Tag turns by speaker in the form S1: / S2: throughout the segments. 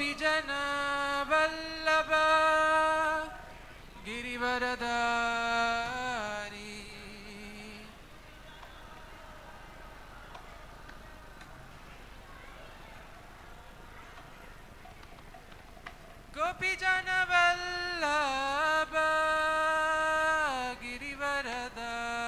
S1: गोपीजन वल्लभ गिरिवरधारी गोपीजन वल्लभ गिरिवरधारी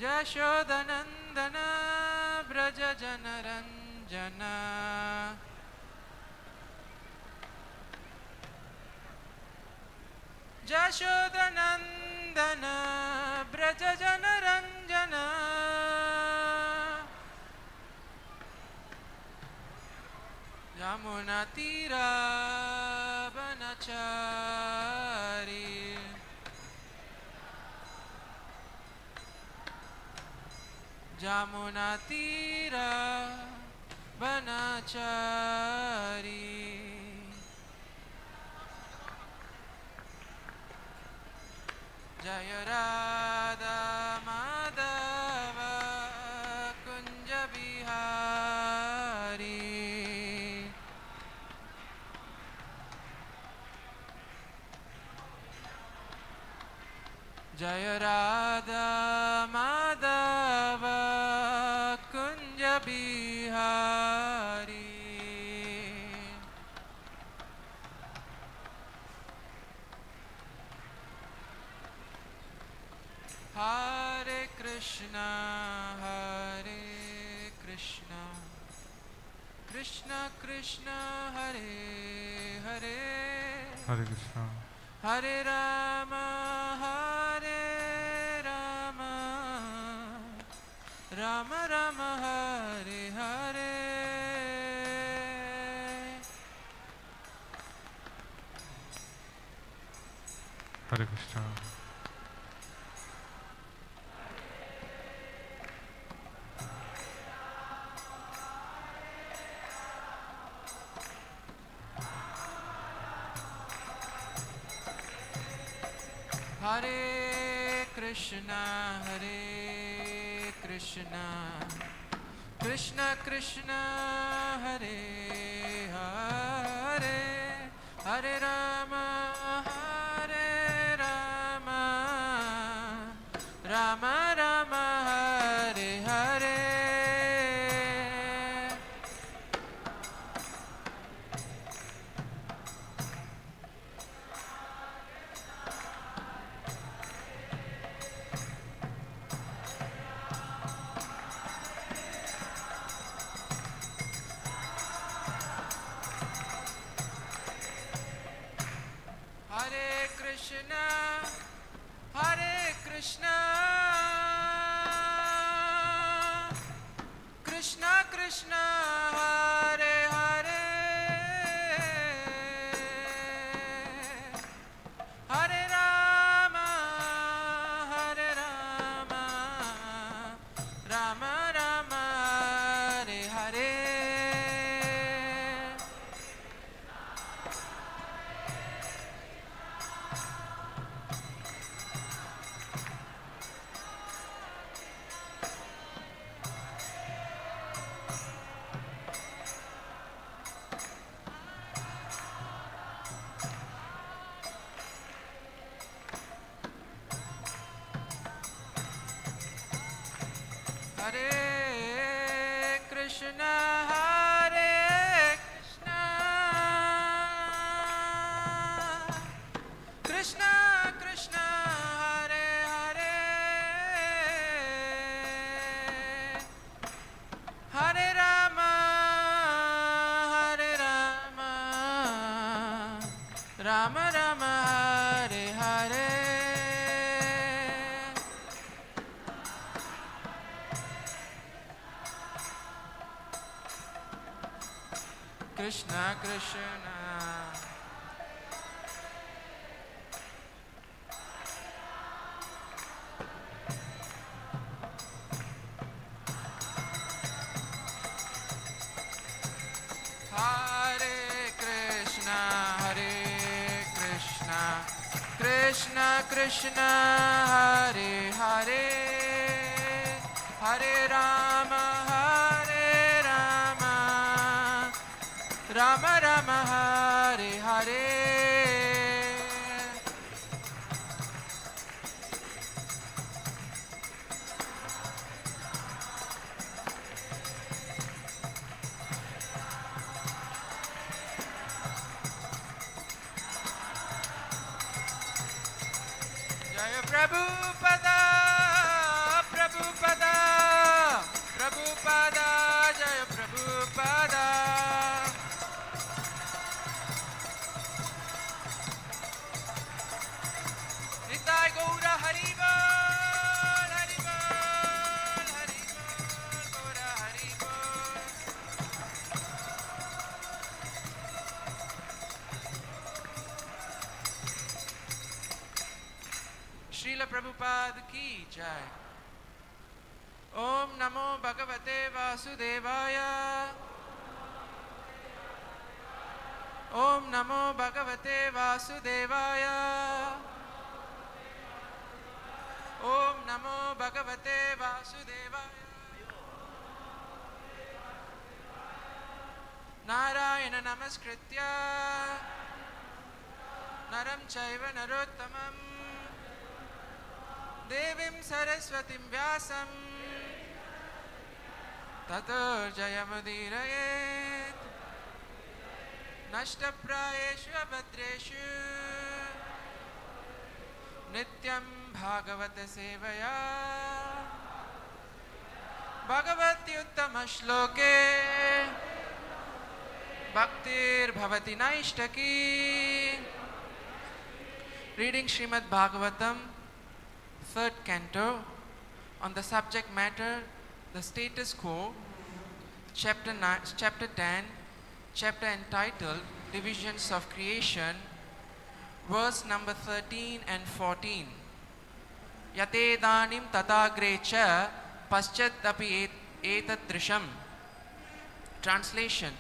S1: यशोदनंदन ब्रज जनरंजन यशोदनंदन ब्रज जनरंजन यमुना तीरा बनचारी यमुना तीरा बनचारी जय राधा माधव कुंज बिहारी जय राधा माधव कुंज बिहारी हरे कृष्णा कृष्णा कृष्णा हरे हरे
S2: हरे कृष्णा
S1: हरे राम राम राम हरे हरे
S2: हरे कृष्णा
S1: हरे Krishna Krishna Krishna Hare Hare Hare Ram Ram Ram Hare Hare Krishna Krishna Hare Hare Hare Ram Ram Ram Hare Hare Hare Krishna Krishna Krishna Hare Hare Hare Ram Ram Ram Hare Hare Krishna Krishna Krishna Krishna Hare Hare Hare Rama Rama Rama Hare Hare Jaya Prabhupada Prabhupada Prabhupada Jaya Prabhupada Nitai Gaura Haribol Haribol Haribol Gaura Haribol Srila Prabhupada ki jai Om Namo Bhagavate Vasudevaya Om Namo Bhagavate Vasudevaya Om Namo Bhagavate Vasudevaya Narayana Namaskritya Naram Chaiva Narottamam Devim Saraswatim Vyasam Tato Jayamudirayet Nashtaprayeshu Abhadreshu Nityam Bhagavata Sevaya Bhagavati Uttama Shloke Bhaktir Bhavati Naishtaki Reading Srimad Bhagavatam, 3rd canto, on the subject matter, the status quo, chapter 10, chapter entitled Divisions of Creation, verse number 13 and 14. Yatedanim tatagre cha paschat api etadrisham. Translation: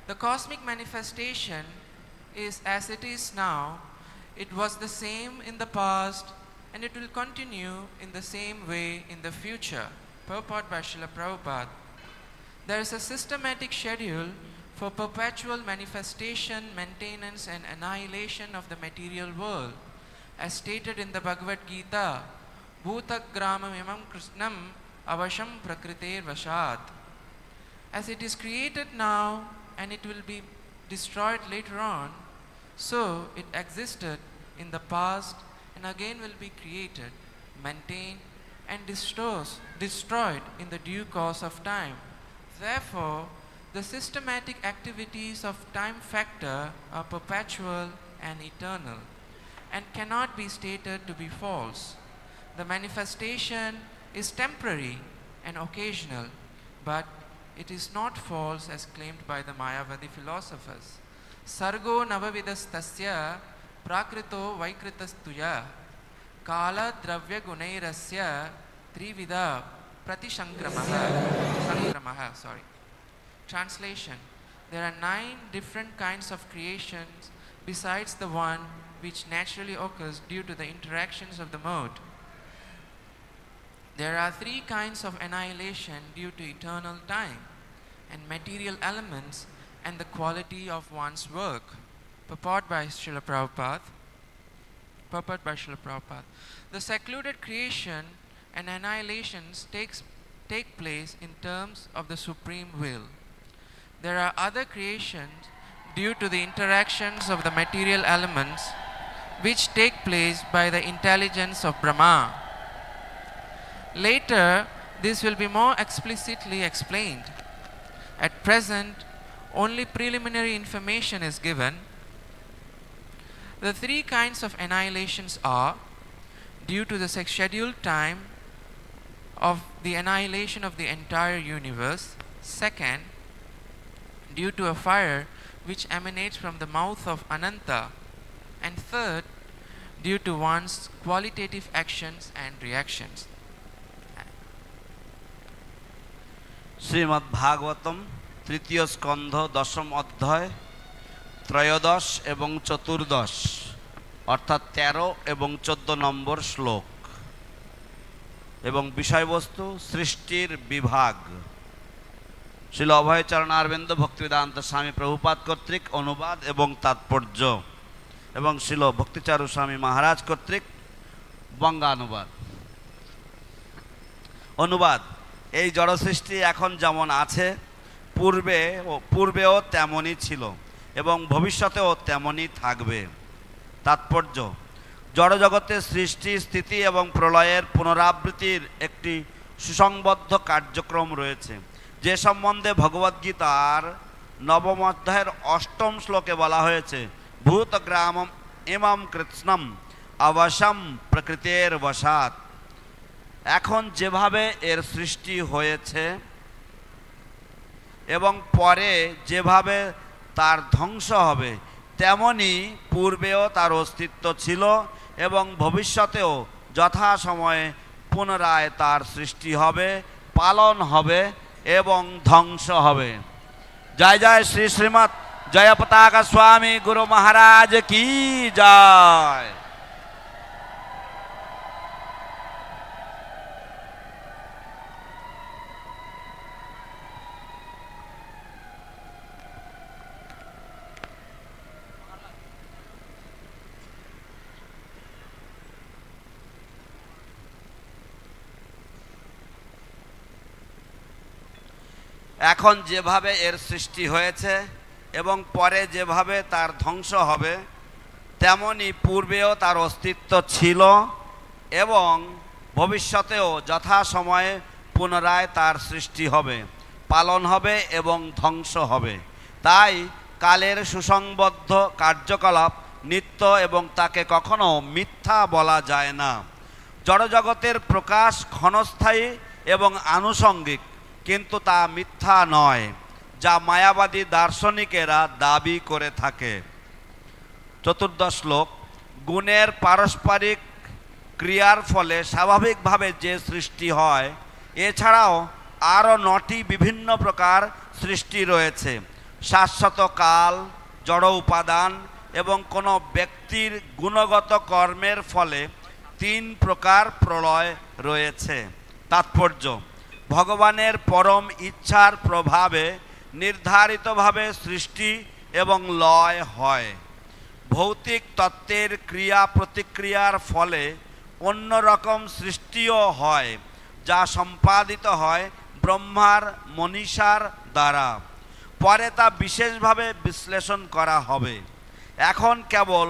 S1: the cosmic manifestation is as it is now, it was the same in the past, and it will continue in the same way in the future. Purport by Srila Prabhupada. There is a systematic schedule for perpetual manifestation, maintenance and annihilation of the material world. As stated in the Bhagavad Gita, Bhutagramam imam krishnam avasham prakriter vashat. As it is created now and it will be destroyed later on, so it existed in the past and again will be created, maintained and destroyed in the due course of time. Therefore, the systematic activities of time factor are perpetual and eternal and cannot be stated to be false. The manifestation is temporary and occasional, but it is not false as claimed by the Mayavadi philosophers. Sargo navavidastasya prakrito vaikritastuya kala dravya gunairasya trivida pratishankramaha. Translation: there are 9 different kinds of creations besides the one which naturally occurs due to the interactions of the mode. There are 3 kinds of annihilation due to eternal time and material elements and the quality of one's work. Purport by Srila Prabhupada. The secluded creation and annihilations take place in terms of the supreme will. There are other creations due to the interactions of the material elements which take place by the intelligence of Brahma. Later, this will be more explicitly explained. At present, only preliminary information is given. The 3 kinds of annihilations are due to the scheduled time of the annihilation of the entire universe. Second, due to a fire which emanates from the mouth of Ananta. And third, due to one's qualitative actions and reactions.
S3: Shrimad Bhagavatam তৃতীয় স্কন্ধ দশম অধ্যায় ত্রয়োদশ এবং চতুর্দশ অর্থাৎ 13 এবং 14 নম্বর শ্লোক। এবং বিষয়বস্তু সৃষ্টির বিভাগ। শ্রীল অভয়চরণ অরবিন্দ ভক্তিবেদান্ত স্বামী প্রভুপাদ কর্তৃক অনুবাদ এবং তাৎপর্য, এবং শ্রীল ভক্তিচারু স্বামী মহারাজ কর্তৃক বঙ্গানুবাদ। অনুবাদ: এই জড় সৃষ্টি এখন যেমন আছে, পূর্বেও তেমনই ছিল এবং ভবিষ্যতেও তেমনই থাকবে। তাৎপর্য: জড়জগতের সৃষ্টি, স্থিতি এবং প্রলয়ের পুনরাবৃত্তির একটি সুসংবদ্ধ কার্যক্রম রয়েছে, যে সম্বন্ধে ভগবদ্গীতার নবম অধ্যায়ের 8ম শ্লোকে বলা হয়েছে, ভূতগ্রামম ইমম কৃৎস্নম অবশ্যম প্রকৃতির বশাৎ। এখন যেভাবে এর সৃষ্টি হয়েছে এবং পরে যেভাবে তার ধ্বংস হবে, তেমনি পূর্বেও তার অস্তিত্ব ছিল এবং ভবিষ্যতেও যথাসময়ে পুনরায় তার সৃষ্টি হবে, পালন হবে এবং ধ্বংস হবে। জয় জয় শ্রী শ্রীমৎ জয়পতাক স্বামী গুরু মহারাজ কি জয়। এখন যেভাবে এর সৃষ্টি হয়েছে এবং পরে যেভাবে তার ধ্বংস হবে, তেমনি পূর্বেও তার অস্তিত্ব ছিল এবং ভবিষ্যতেও যথাসময়ে পুনরায় তার সৃষ্টি হবে, পালন হবে এবং ধ্বংস হবে। তাই কালের সুসংবদ্ধ কার্যকলাপ নিত্য এবং তাকে কখনো মিথ্যা বলা যায় না। জড়জগতের প্রকাশ ক্ষণস্থায়ী এবং আনুষঙ্গিক, কিন্তু তা মিথ্যা নয়, যা মায়াবাদী দার্শনিকেরা দাবি করে থাকে। 14 শ্লোক। গুণের পারস্পরিক ক্রিয়ার ফলে স্বাভাবিকভাবে যে সৃষ্টি হয়, এছাড়াও আরও 9টি বিভিন্ন প্রকার সৃষ্টি রয়েছে। শাশ্বত কাল, জড় উপাদান এবং কোনো ব্যক্তির গুণগত কর্মের ফলে 3 প্রকার প্রলয় রয়েছে। তাৎপর্য: ভগবানের পরম ইচ্ছার প্রভাবে নির্ধারিতভাবে সৃষ্টি এবং লয় হয়। ভৌতিক তত্ত্বের ক্রিয়া প্রতিক্রিয়ার ফলে অন্যরকম সৃষ্টিও হয়, যা সম্পাদিত হয় ব্রহ্মার মনীষার দ্বারা। পরে তা বিশেষভাবে বিশ্লেষণ করা হবে। এখন কেবল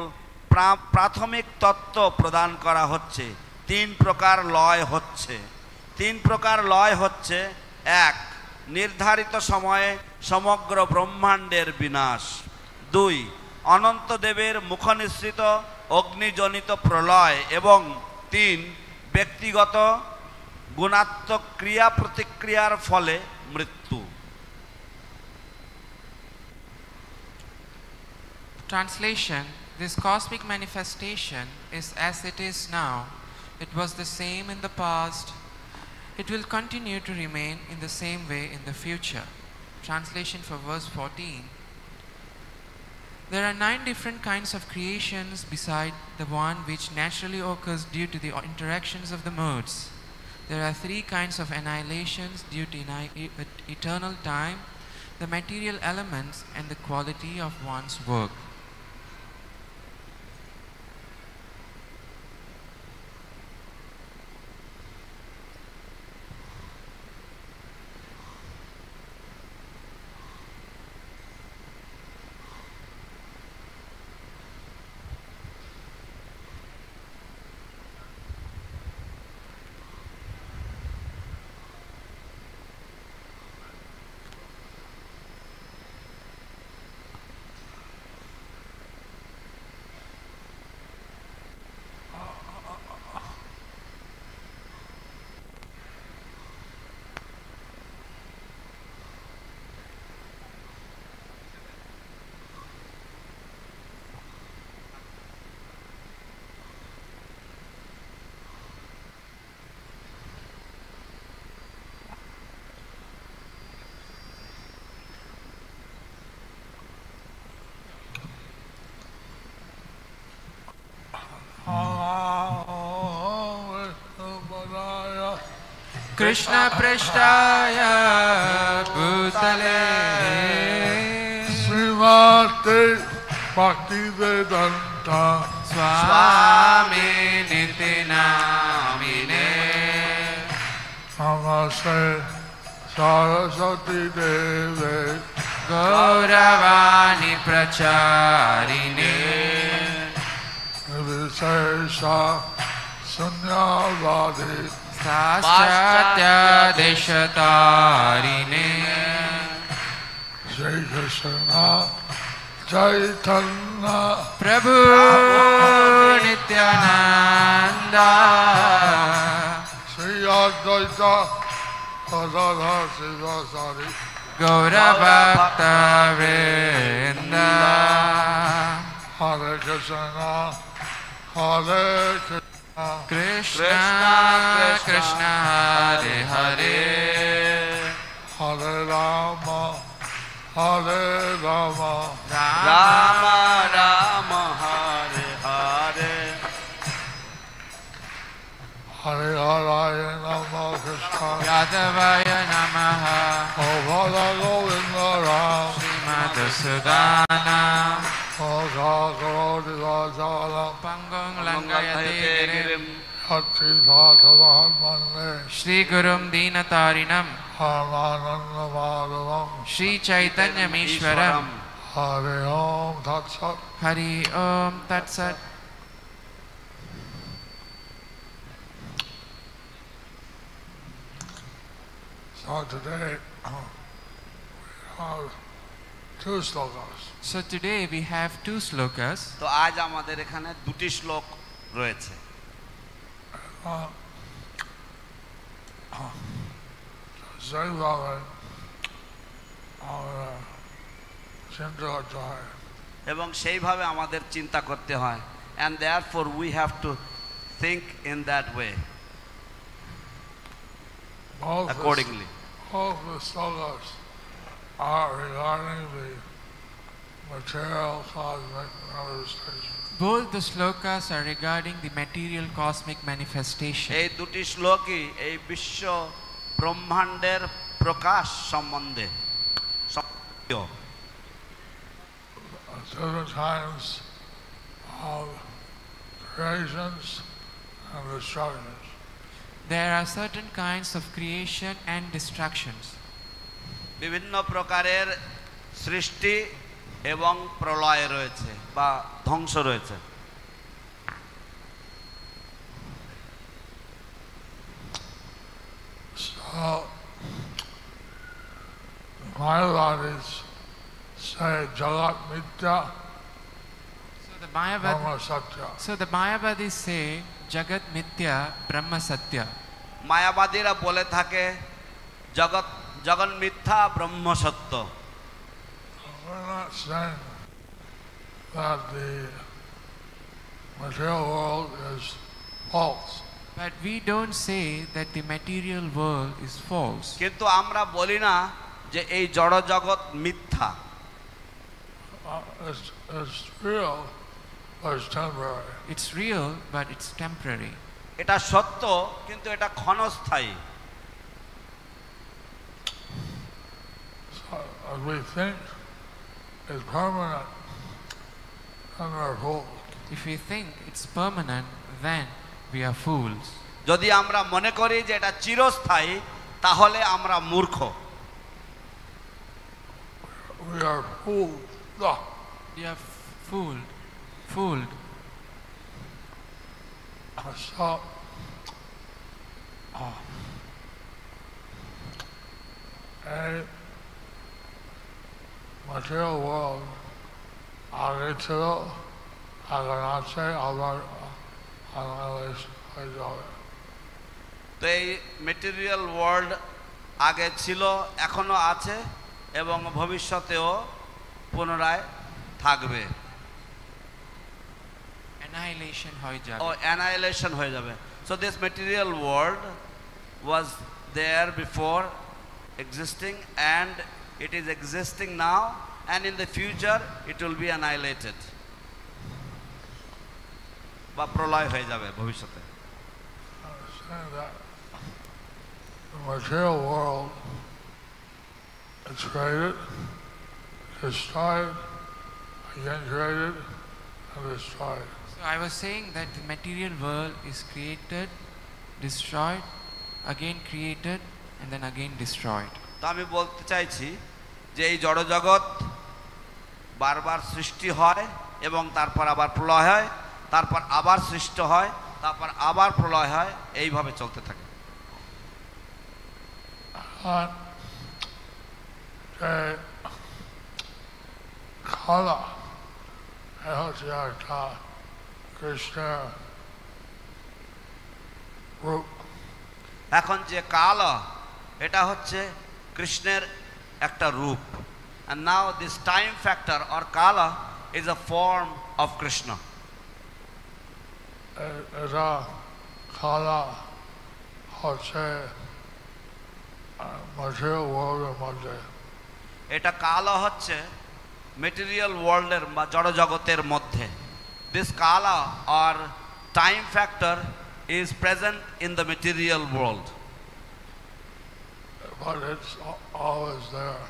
S3: প্রাথমিক তত্ত্ব প্রদান করা হচ্ছে। 3 প্রকার লয় হচ্ছে। 3 প্রকার লয় হচ্ছে: 1. নির্ধারিত সময়ে সমগ্র ব্রহ্মাণ্ডের বিনাশ। 2. অনন্তদেবের মুখনিসৃত অগ্নিজনিত প্রলয়। এবং 3. ব্যক্তিগত গুণাত্মক ক্রিয়া প্রতিক্রিয়ার ফলে মৃত্যু।
S1: Translation: This cosmic manifestation is as it is now. It was the same in the past. It will continue to remain in the same way in the future. Translation for verse 14. There are 9 different kinds of creations beside the one which naturally occurs due to the interactions of the modes. There are 3 kinds of annihilations due to eternal time, the material elements, and the quality of one's work. Krishna Prishtaya Bhutale
S4: Srimate Bhaktivedanta
S1: Swami Nitinamine
S4: Namaste Saraswati Deve
S1: Gauravani Pracharine
S4: Nivishesha Sunyavadi
S1: Saschatya Deshatarine
S4: Shri Krishna Chaitanya
S1: Prabhu Nityananda
S4: Shri Advaita Gadadhara Sivasari
S1: Gaura Bhakta Vrinda
S4: Hare Krishna Hare Krishna
S1: Krishna Krishna Hare Hare
S4: Hare Rama Hare Rama
S3: Rama Rama Hare Hare
S4: Hare Haraya Nama Krishna
S1: Yadavaya Namaha
S4: Bala Govinda Ram
S1: Srimad Sudana
S4: Oga Karodi Vajala
S1: Pangong Langayate Girim
S4: Hati Bhagavad Mande
S1: Shri Gurum Dinatarinam
S4: Harananda Madhavam
S1: Shri Chaitanya Mishwaram
S4: Hare Om Tat Sat
S1: Hari Om Tat Sat.
S4: So today we have two slokas.
S1: So today we have two slokas.
S3: তো আজ আমাদের এখানে দুটি শ্লোক রয়েছে
S4: সেইভাবে আমরা চিন্তা করতে হয়
S3: এবং সেইভাবে আমাদের চিন্তা করতে হয় and therefore we have to think in that way accordingly.
S4: All the slokas are regarding the material cosmic manifestation.
S1: Both the slokas are regarding the material cosmic manifestation.
S3: এই দুটি শ্লোকই এই বিশ্ব ব্রহ্মাণ্ডের প্রকাশ সম্বন্ধে
S4: Different times of creations and destructions.
S1: There are certain kinds of creation and destructions.
S3: বিভিন্ন প্রকারের সৃষ্টি এবং প্রলয় রয়েছে বা ধ্বংস রয়েছে
S4: So, Mayavadis say Jagat Mitya, Brahma Satya.
S1: So the Mayavadis say Jagat Mithya Brahma Satya.
S3: মায়াবাদীরা বলে থাকে জগৎ জগৎ মিথ্যা ব্রহ্ম সত্য
S4: We're not saying that the material world is false.
S1: But we don't say that the material world is false.
S3: কিন্তু আমরা বলি না যে এই জড় জগৎ মিথ্যা
S4: It's real, but it's temporary.
S1: It's real, but it's temporary.
S3: এটা সত্য কিন্তু এটা ক্ষণস্থায়ী
S4: So, as we think it's permanent, then we're fools.
S1: If we think it's permanent, then we are fools.
S3: যদি আমরা মনে kori যে এটা চিরস্থায়ী তাহলে আমরা মূর্খ
S4: We are fooled.
S1: We are fooled.
S4: So, a material world আগে ছিল এখন আছে আবার annihilation হয়ে যাবে
S3: তো এই মেটেরিয়াল ওয়ার্ল্ড আগে ছিল এখনো আছে এবং ভবিষ্যতেও পুনরায় থাকবে
S1: Annihilation হয়ে যাবে.
S3: or annihilation হয়ে যাবে so this material world was there before existing and it is existing now and in the future it will be annihilated বা প্রলয় হয়ে যাবে ভবিষ্যতে
S4: the material world is created, destroyed, again created, and destroyed.
S1: So I was saying that the material world is created, destroyed, again created, and then again destroyed.
S3: তো আমি বলতে চাইছি যে এই জড়জগৎ বারবার সৃষ্টি হয় এবং তারপর আবার প্রলয় হয়, তারপর আবার সৃষ্টি হয়, তারপর আবার প্রলয় হয়, এইভাবে চলতে থাকে।
S4: Kala হচ্ছে একটা কৃষ্ণের রূপ।
S3: এখন যে কাল এটা হচ্ছে কৃষ্ণের একটা রূপ। And now this time factor or kala is a form of Krishna.
S4: এটা কালা হচ্ছে material world এর মধ্যে।
S3: এটা কালা হচ্ছে মেটেরিয়াল ওয়ার্ল্ডের বা জড়জগতের মধ্যে। This kala or time factor is present in the material world.
S4: But it's always there.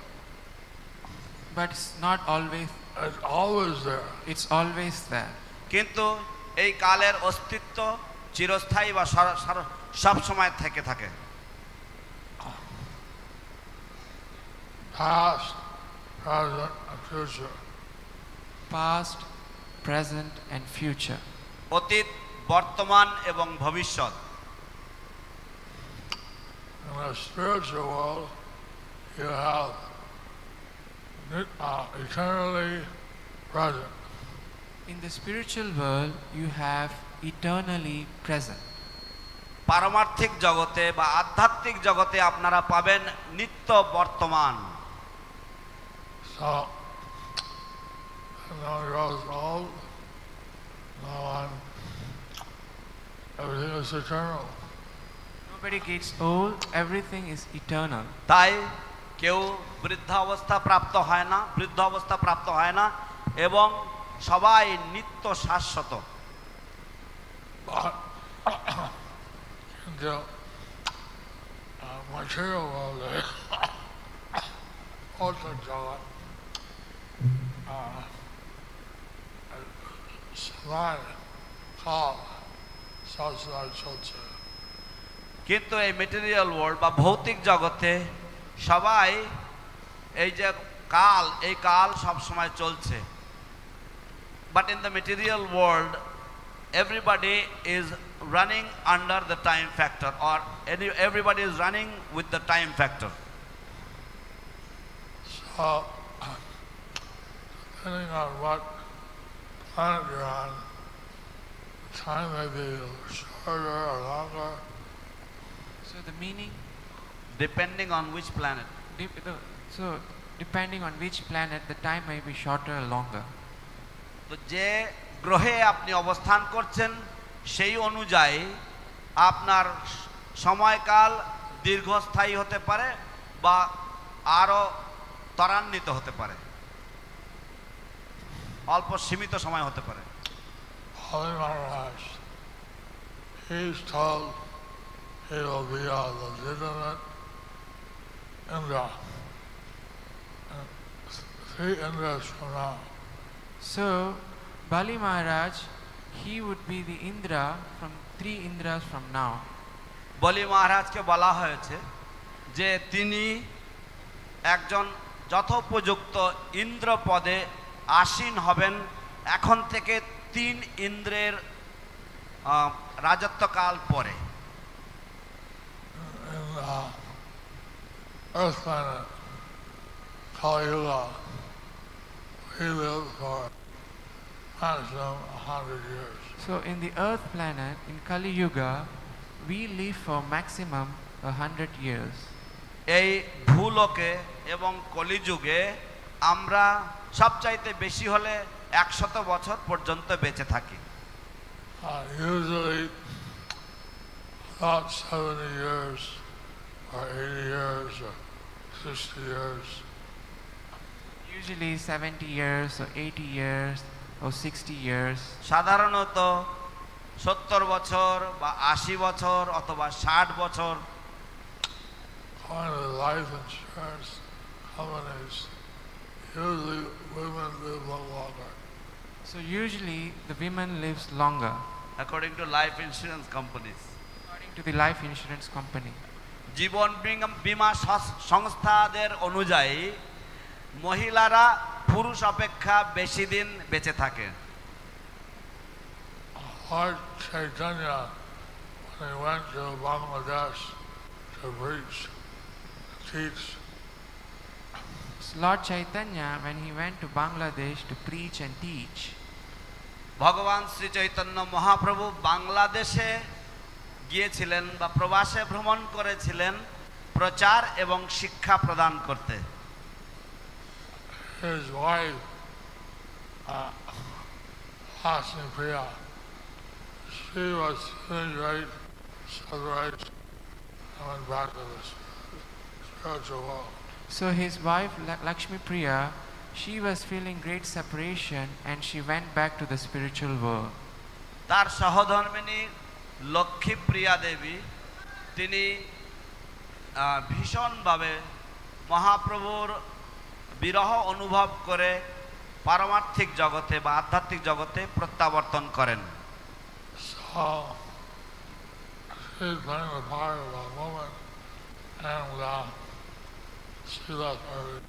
S1: But it's not always.
S4: It's always there.
S1: It's always there.
S3: কিন্তু এই কালের অস্তিত্ব চিরস্থায়ী বা সব সময় থেকে থাকে।
S4: Past, present, and future.
S1: Past, present, and future.
S3: অতীত, বর্তমান এবং ভবিষ্যৎ।
S4: In the spiritual world, you have eternally present.
S1: In the spiritual world, you have eternally present.
S3: পারমার্থিক জগতে বা আধ্যাত্মিক জগতে আপনারা পাবেন নিত্য বর্তমান।
S4: So, no one grows old, no one, everything is eternal.
S1: Nobody gets old, everything is eternal.
S3: তাই কেউ বৃদ্ধাবস্থা প্রাপ্ত হয় না, বৃদ্ধ অবস্থা প্রাপ্ত হয় না এবং সবাই নিত্য শাশ্বত।
S4: But in the material world, also Jagat, সবাই কাল সবসময় চলছে।
S3: কিন্তু এই মেটেরিয়াল ওয়ার্ল্ড বা ভৌতিক জগতে সবাই এই যে কাল, এই কাল সব সময় চলছে। But in the material world everybody is running under the time factor or everybody is running with the time factor.
S4: So, depending on what planet you're on, time may be shorter or longer.
S1: So the meaning,
S3: Depending on which planet.
S1: so depending on which planet, the time may be shorter or longer.
S3: তো যে গ্রহে আপনি অবস্থান করছেন সেই অনুযায়ী আপনার সময়কাল দীর্ঘস্থায়ী হতে পারে বা আরো ত্বরান্বিত হতে পারে, অল্প সীমিত সময় হতে পারে।
S4: Holy Maharaj, he's told he will be a legitimate Indra. 3 Indras from now.
S1: So Bali Maharaj, he would be the Indra from 3 Indras from now.
S3: বলি মহারাজকে বলা হয়েছে যে তিনি একজন যথোপযুক্ত ইন্দ্র পদে আসীন হবেন এখন থেকে 3 ইন্দ্রের রাজত্বকাল পরে।
S4: In Earth planet, Kali Yuga, we live for maximum 100 years.
S1: So in the earth planet, in Kali Yuga, we live for maximum 100 years.
S3: এই ভূলোকে এবং কলিযুগে আমরা সবচাইতে বেশি হলে 100 বছর পর্যন্ত বেঁচে থাকি।
S4: Usually about 70 years or 80 years or 60 years.
S1: Usually 70 years or 80 years or 60 years.
S3: সাধারণত 70 বছর বা 80 বছর অথবা 60 বছর।
S4: one of the life insurance companies, usually women live longer.
S1: So usually the women lives longer
S3: according to life insurance companies.
S1: according to the life insurance company.
S3: জীবন বীমা সংস্থাদের অনুযায়ী মহিলারা পুরুষ অপেক্ষা বেশি দিন বেঁচে থাকে।
S4: Lord Chaitanya, when he went to Bangladesh to preach, teach,
S1: Lord Chaitanya, when he went to Bangladesh to preach and teach,
S3: ভগবান শ্রী চৈতন্য মহাপ্রভু বাংলাদেশে গিয়েছিলেন বা প্রবাসে ভ্রমণ করেছিলেন প্রচার এবং শিক্ষা প্রদান করতে।
S4: his wife, Lakshmi Priya, she was feeling great separation and went back to the spiritual world.
S1: so his wife Lakshmi Priya, she was feeling great separation and she went back to the spiritual world.
S3: তার সহধর্মিণী লক্ষ্মী প্রিয়া দেবী তিনি ভীষণভাবে মহাপ্রভুর বিরহ অনুভব করে পারমার্থিক জগতে বা আধ্যাত্মিক জগতে প্রত্যাবর্তন করেন।
S4: So she's playing the part of a woman, and she left early.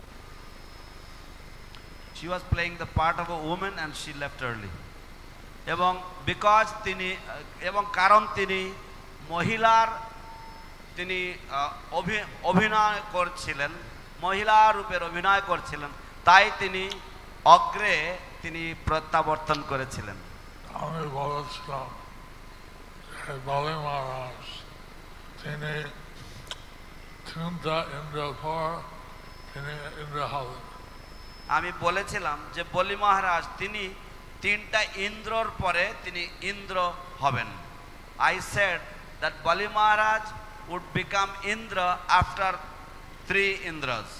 S3: She was playing the part of a woman and she left early. এবং বিকজ তিনি এবং কারণ তিনি মহিলার তিনি অভিনয় করছিলেন, মহিলা রূপের অভিনয় করছিলেন, তাই তিনি অগ্রে তিনি প্রত্যাবর্তন করেছিলেন।
S4: আমি বলেছিলাম বলি মহারাজ তিনি তিনটা ইন্দ্র পর তিনি ইন্দ্র হবেন।
S3: আমি বলেছিলাম যে বলি মহারাজ তিনি তিনটা ইন্দ্রর পরে তিনি ইন্দ্র হবেন। I said that Bali Maharaj would become Indra after 3 Indras.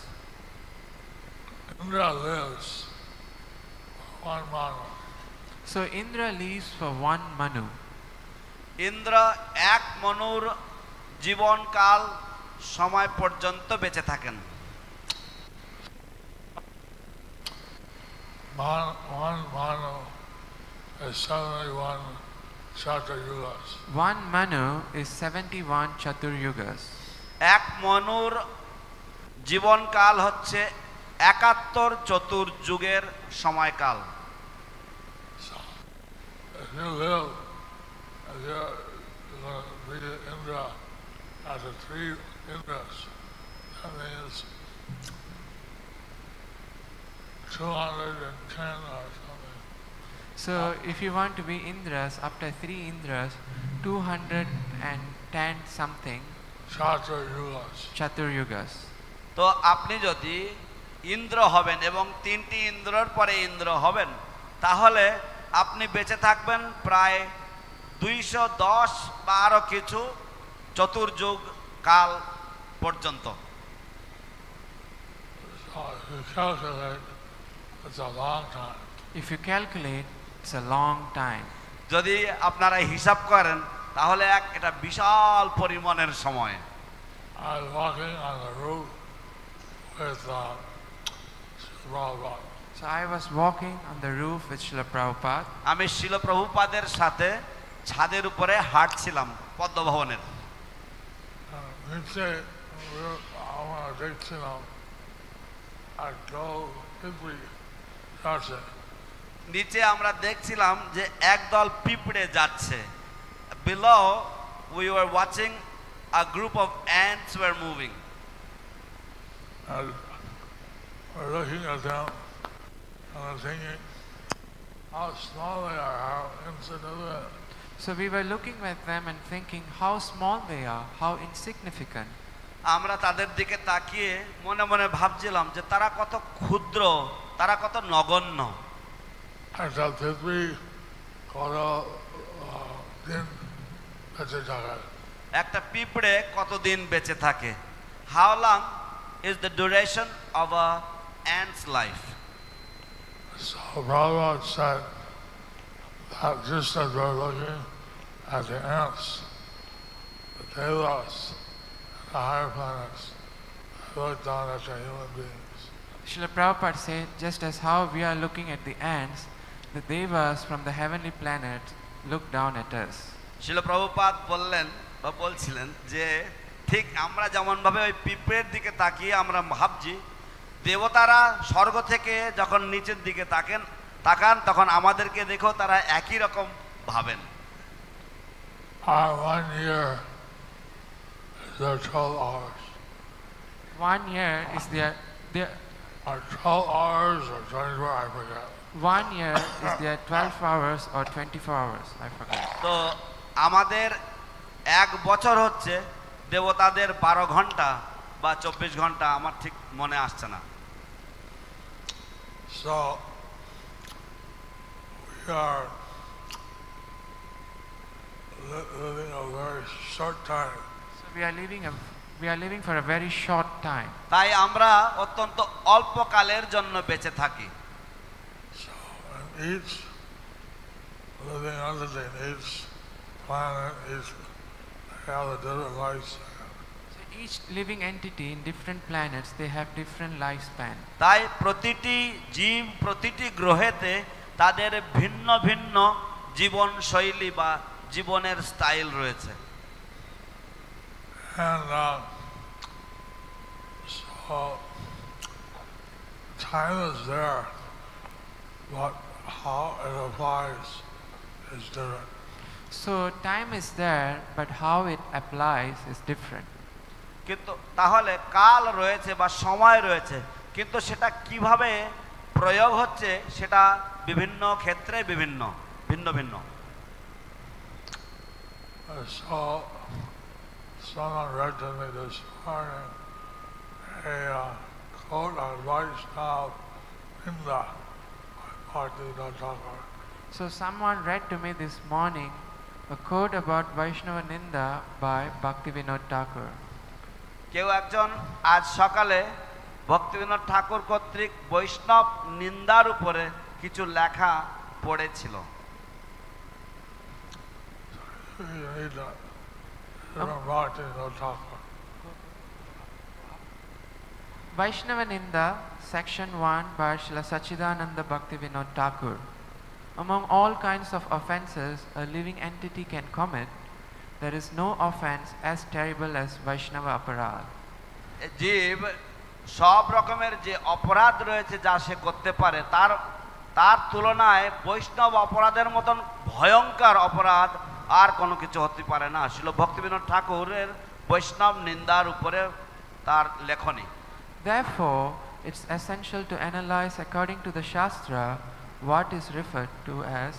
S4: Indra lives for 1 Manu.
S1: So Indra lives for 1 Manu.
S3: Indra 1 মনুর জীবনকাল সময় পর্যন্ত বেঁচে থাকেন।
S4: One Manu is 71 Chaturyugas.
S1: 1 Manu is 71 Chaturyugas.
S3: 1 মনুর জীবনকাল হচ্ছে 71 চতুর্যুগের সময়কাল।
S4: So, if you live, if you're going to be Indra after 3 Indras, that means 210 or something.
S1: So if you want to be Indras, after 3 Indras, 210 something
S4: Chaturyugas.
S1: Chaturyugas.
S3: তো আপনি যদি ইন্দ্র হবেন এবং 3টি ইন্দ্রর পরে ইন্দ্র হবেন, তাহলে আপনি বেঁচে থাকবেন প্রায় 210 বা আরো কিছু চতুর্যুগ কাল পর্যন্ত।
S4: So if you calculate, it's a long time.
S1: If you calculate, it's a long time.
S3: যদি আপনারা হিসাব করেন তাহলে এটা বিশাল পরিমাণের সময়।
S4: I was walking on the roof with Prabhupada.
S1: So I was walking on the roof with Srila Prabhupada.
S3: আমি শিল প্রভুপাদের সাথে ছাদের উপরে হাঁটছিলাম পদ্মভবনের।
S4: নিচে আমরা দেখছিলাম একদল পিঁপড়ে যাচ্ছে।
S3: নিচে আমরা দেখছিলাম যে একদল পিঁপড়ে যাচ্ছে। Below we were watching a group of ants were moving.
S4: And we're looking at them and I'm thinking how small they are, how insignificant.
S1: So we were looking at them and thinking how small they are, how insignificant.
S3: আমরা তাদের দিকে তাকিয়ে মনে মনে ভাবছিলাম যে তারা কত ক্ষুদ্র, তারা কত নগণ্য।
S4: একটা পিঁপড়ে কত দিন বেঁচে থাকে?
S3: একটা পিঁপড়ে কতদিন বেঁচে থাকে? How long is the duration of a ant's life?
S4: So Prabhupada said that just as we're looking at the ants, the delos, the higher planets, look down at the human beings.
S1: Srila Prabhupada said, just as how we are looking at the ants, the devas from the heavenly planet look down at us.
S3: শিল প্রভুপাদ বললেন বা বলছিলেন যে ঠিক আমরা যেমনভাবে ওই পিঁপড়ের দিকে তাকিয়ে আমরা ভাবছি, দেবতারা স্বর্গ থেকে যখন নিচের দিকে তাকান তখন আমাদেরকে দেখো তারা একই রকম ভাবেন।
S4: 1 year is their 12 hours.
S1: 1 year is their
S4: 12 hours or 24, I forget.
S1: 1 year is their 12 hours or 24 hours, I forgot.
S3: তো আমাদের 1 বছর হচ্ছে দেবতাদের 12 ঘন্টা বা 24 ঘন্টা, আমার ঠিক মনে আসছে না।
S4: So we are living a very short time.
S1: So we are living for a very short time.
S3: তাই আমরা অত্যন্ত অল্প কালের জন্য বেঁচে থাকি।
S4: So each living entity, each planet, each have a different lifespan.
S1: So each living entity in different planets, they have different lifespan.
S3: তাই প্রতিটি জীব প্রতিটি গ্রহেতে তাদের ভিন্ন ভিন্ন জীবন শৈলী বা জীবনের স্টাইল রয়েছে।
S4: And so time is there, but how it applies is different.
S1: So time is there, but how it applies is different.
S3: কিন্তু তাহলে কাল রয়েছে বা সময় রয়েছে, কিন্তু সেটা কিভাবে প্রয়োগ হচ্ছে সেটা বিভিন্ন ক্ষেত্রে ভিন্ন ভিন্ন।
S4: So someone read to me this morning a quote on Vaishnava Ninda by Bhaktivinoda Thakur.
S1: So someone read to me this morning a quote about Vaishnava Ninda by Bhaktivinoda Thakur.
S3: কেউ একজন আজ সকালে ভক্তিবিনোদ ঠাকুর কর্তৃক বৈষ্ণব নিন্দার উপরে কিছু লেখা পড়েছিল।
S1: Vaishnava Ninda, section 1 by Srila Sachidananda Bhaktivinoda Thakur. Among all kinds of offences a living entity can commit, there is no offense as terrible as Vaishnava aparad.
S3: জীব সব রকমের যে অপরাধ রয়েছে যা সে করতে পারে তার তুলনায় বৈষ্ণব অপরাধের মতন ভয়ঙ্কর অপরাধ আর কোনো কিছু হতে পারে না। শিল ভক্তিবিনোদ ঠাকুরের বৈষ্ণব নিন্দার উপরে তার লেখনী।
S1: Therefore, it's essential to analyze according to the Shastra what is referred to as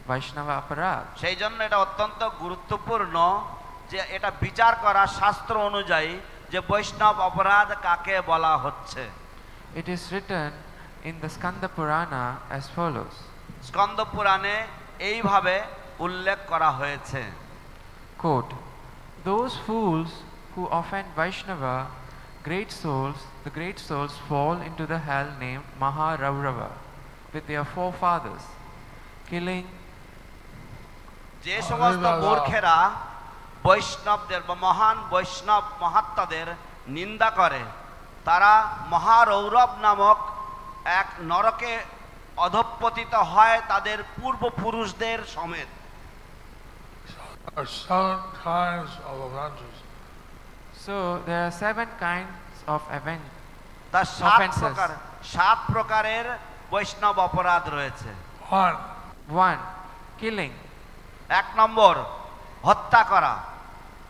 S1: Vaishnava aparad.
S3: সেই জন্য এটা অত্যন্ত গুরুত্বপূর্ণ যে এটা বিচার করা শাস্ত্র অনুযায়ী যে বৈষ্ণব অপরাধ কাকে বলা হচ্ছে।
S1: It is written in the Skanda Purana as follows.
S3: Skanda পুরাণে এইভাবে উল্লেখ করা হয়েছে।
S1: Quote, those fools who offend Vaishnava, the great souls fall into the hell named Maharaurava with their forefathers, killing.
S3: যে সমস্ত মূর্খেরা বৈষ্ণবদের বা মহান বৈষ্ণব মহাত্মাদের নিন্দা করে তারা মহারৌরব নামক এক নরকে অধঃপতিত হয় তাদের পূর্বপুরুষদের সমেত।
S1: So there are 7 kinds of
S3: তার 7 প্রকারের বৈষ্ণব অপরাধ রয়েছে।
S1: 1. Killing.
S3: 1 নম্বর হত্যা করা,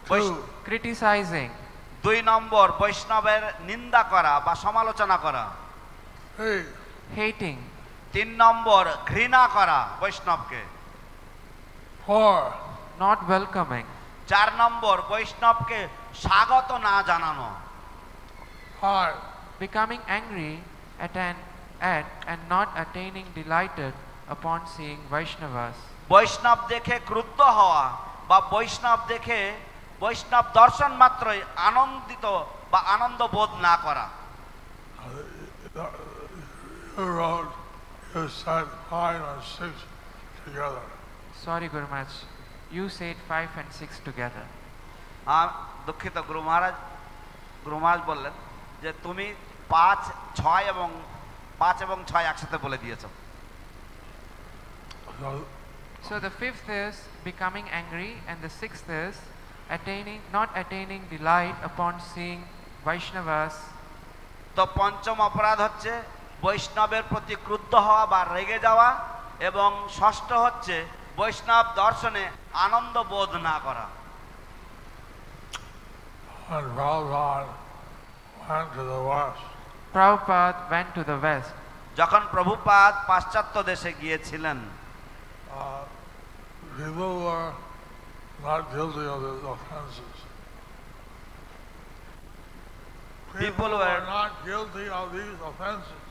S1: 2. Criticizing.
S3: 2 নম্বর বৈষ্ণবের নিন্দা করা বা সমালোচনা করা।
S1: Hating.
S3: 3 নম্বর ঘৃণা করা বৈষ্ণবকে।
S4: 4.
S1: Not welcoming.
S3: 4 নম্বর বৈষ্ণবকে স্বাগত না জানানো।
S4: 5.
S1: Becoming angry at and not attaining delighted upon seeing Vaishnavas.
S3: বৈষ্ণব দেখে ক্রুদ্ধ হওয়া বা বৈষ্ণব দর্শন মাত্রই আনন্দিত বা আনন্দ বোধ না করা।
S4: You said 5 and 6 together.
S1: Sorry, Guru Maharaj. You said 5 and 6 together.
S3: দুঃখিত গুরু মহারাজ বললেন যে তুমি 5, 6 এবং 6 একসাথে বলে দিয়েছো।
S1: So the fifth is becoming angry, and the sixth is not attaining delight upon seeing Vaishnavas.
S3: তো পঞ্চম অপরাধ হচ্ছে বৈষ্ণবের প্রতি ক্রুদ্ধ হওয়া বা রেগে যাওয়া, এবং ষষ্ঠ হচ্ছে বৈষ্ণব দর্শনে আনন্দ বোধ না করা।
S1: Prabhupada went to the west.
S3: যখন প্রভুপাদ পাশ্চাত্য দেশে গিয়েছিলেন,
S4: people were not guilty of these offenses. People were not guilty of these offenses.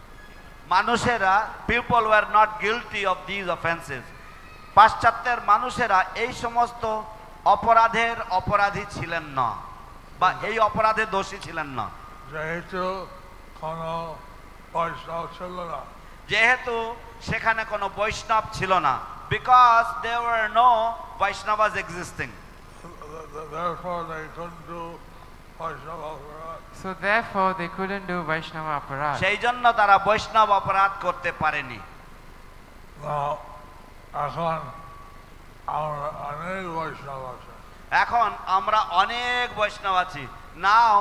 S3: মানুষেরা people were not guilty of these offenses. পাশ্চাত্যের মানুষেরা এই সমস্ত অপরাধের অপরাধী ছিলেন না, বা এই অপরাধে দোষী ছিলেন না, যেহেতু সেখানে কোনো বৈষ্ণব ছিল না, because there were no Vaishnavas existing.
S1: So therefore they couldn't do Vaishnava aparadh.
S3: সেই জন্য তারা বৈষ্ণব অপরাধ করতে পারেনি। এখন আমরা অনেক বৈষ্ণব আছি। Now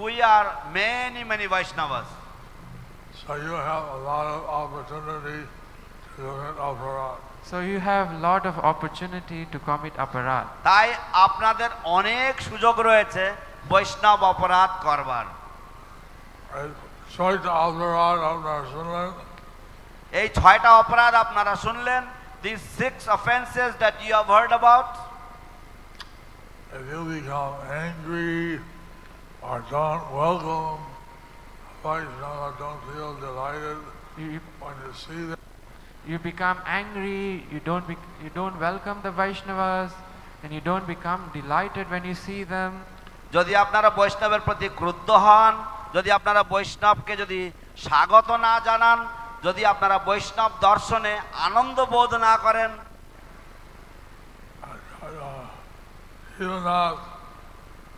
S3: we are many Vaishnavas.
S4: So you have a lot of opportunity to commit aparadh.
S1: So you have lot of opportunity to commit aparadh.
S3: তাই আপনাদের অনেক সুযোগ রয়েছে বৈষ্ণব অপরাধ করবার। এই 6টা অপরাধ আপনারা শুনলেন, these 6 offenses that you have heard about.
S4: If you become angry or don't welcome Vaishnava, don't feel delighted when you see them.
S1: You become angry, you don't welcome the Vaishnavas, and you don't become delighted when you see them.
S3: যদি আপনারা বৈষ্ণবের প্রতি ক্রুদ্ধ হন, যদি আপনারা বৈষ্ণবকে যদি স্বাগত না জানান, যদি আপনারা বৈষ্ণব দর্শনে আনন্দ বোধ না করেন,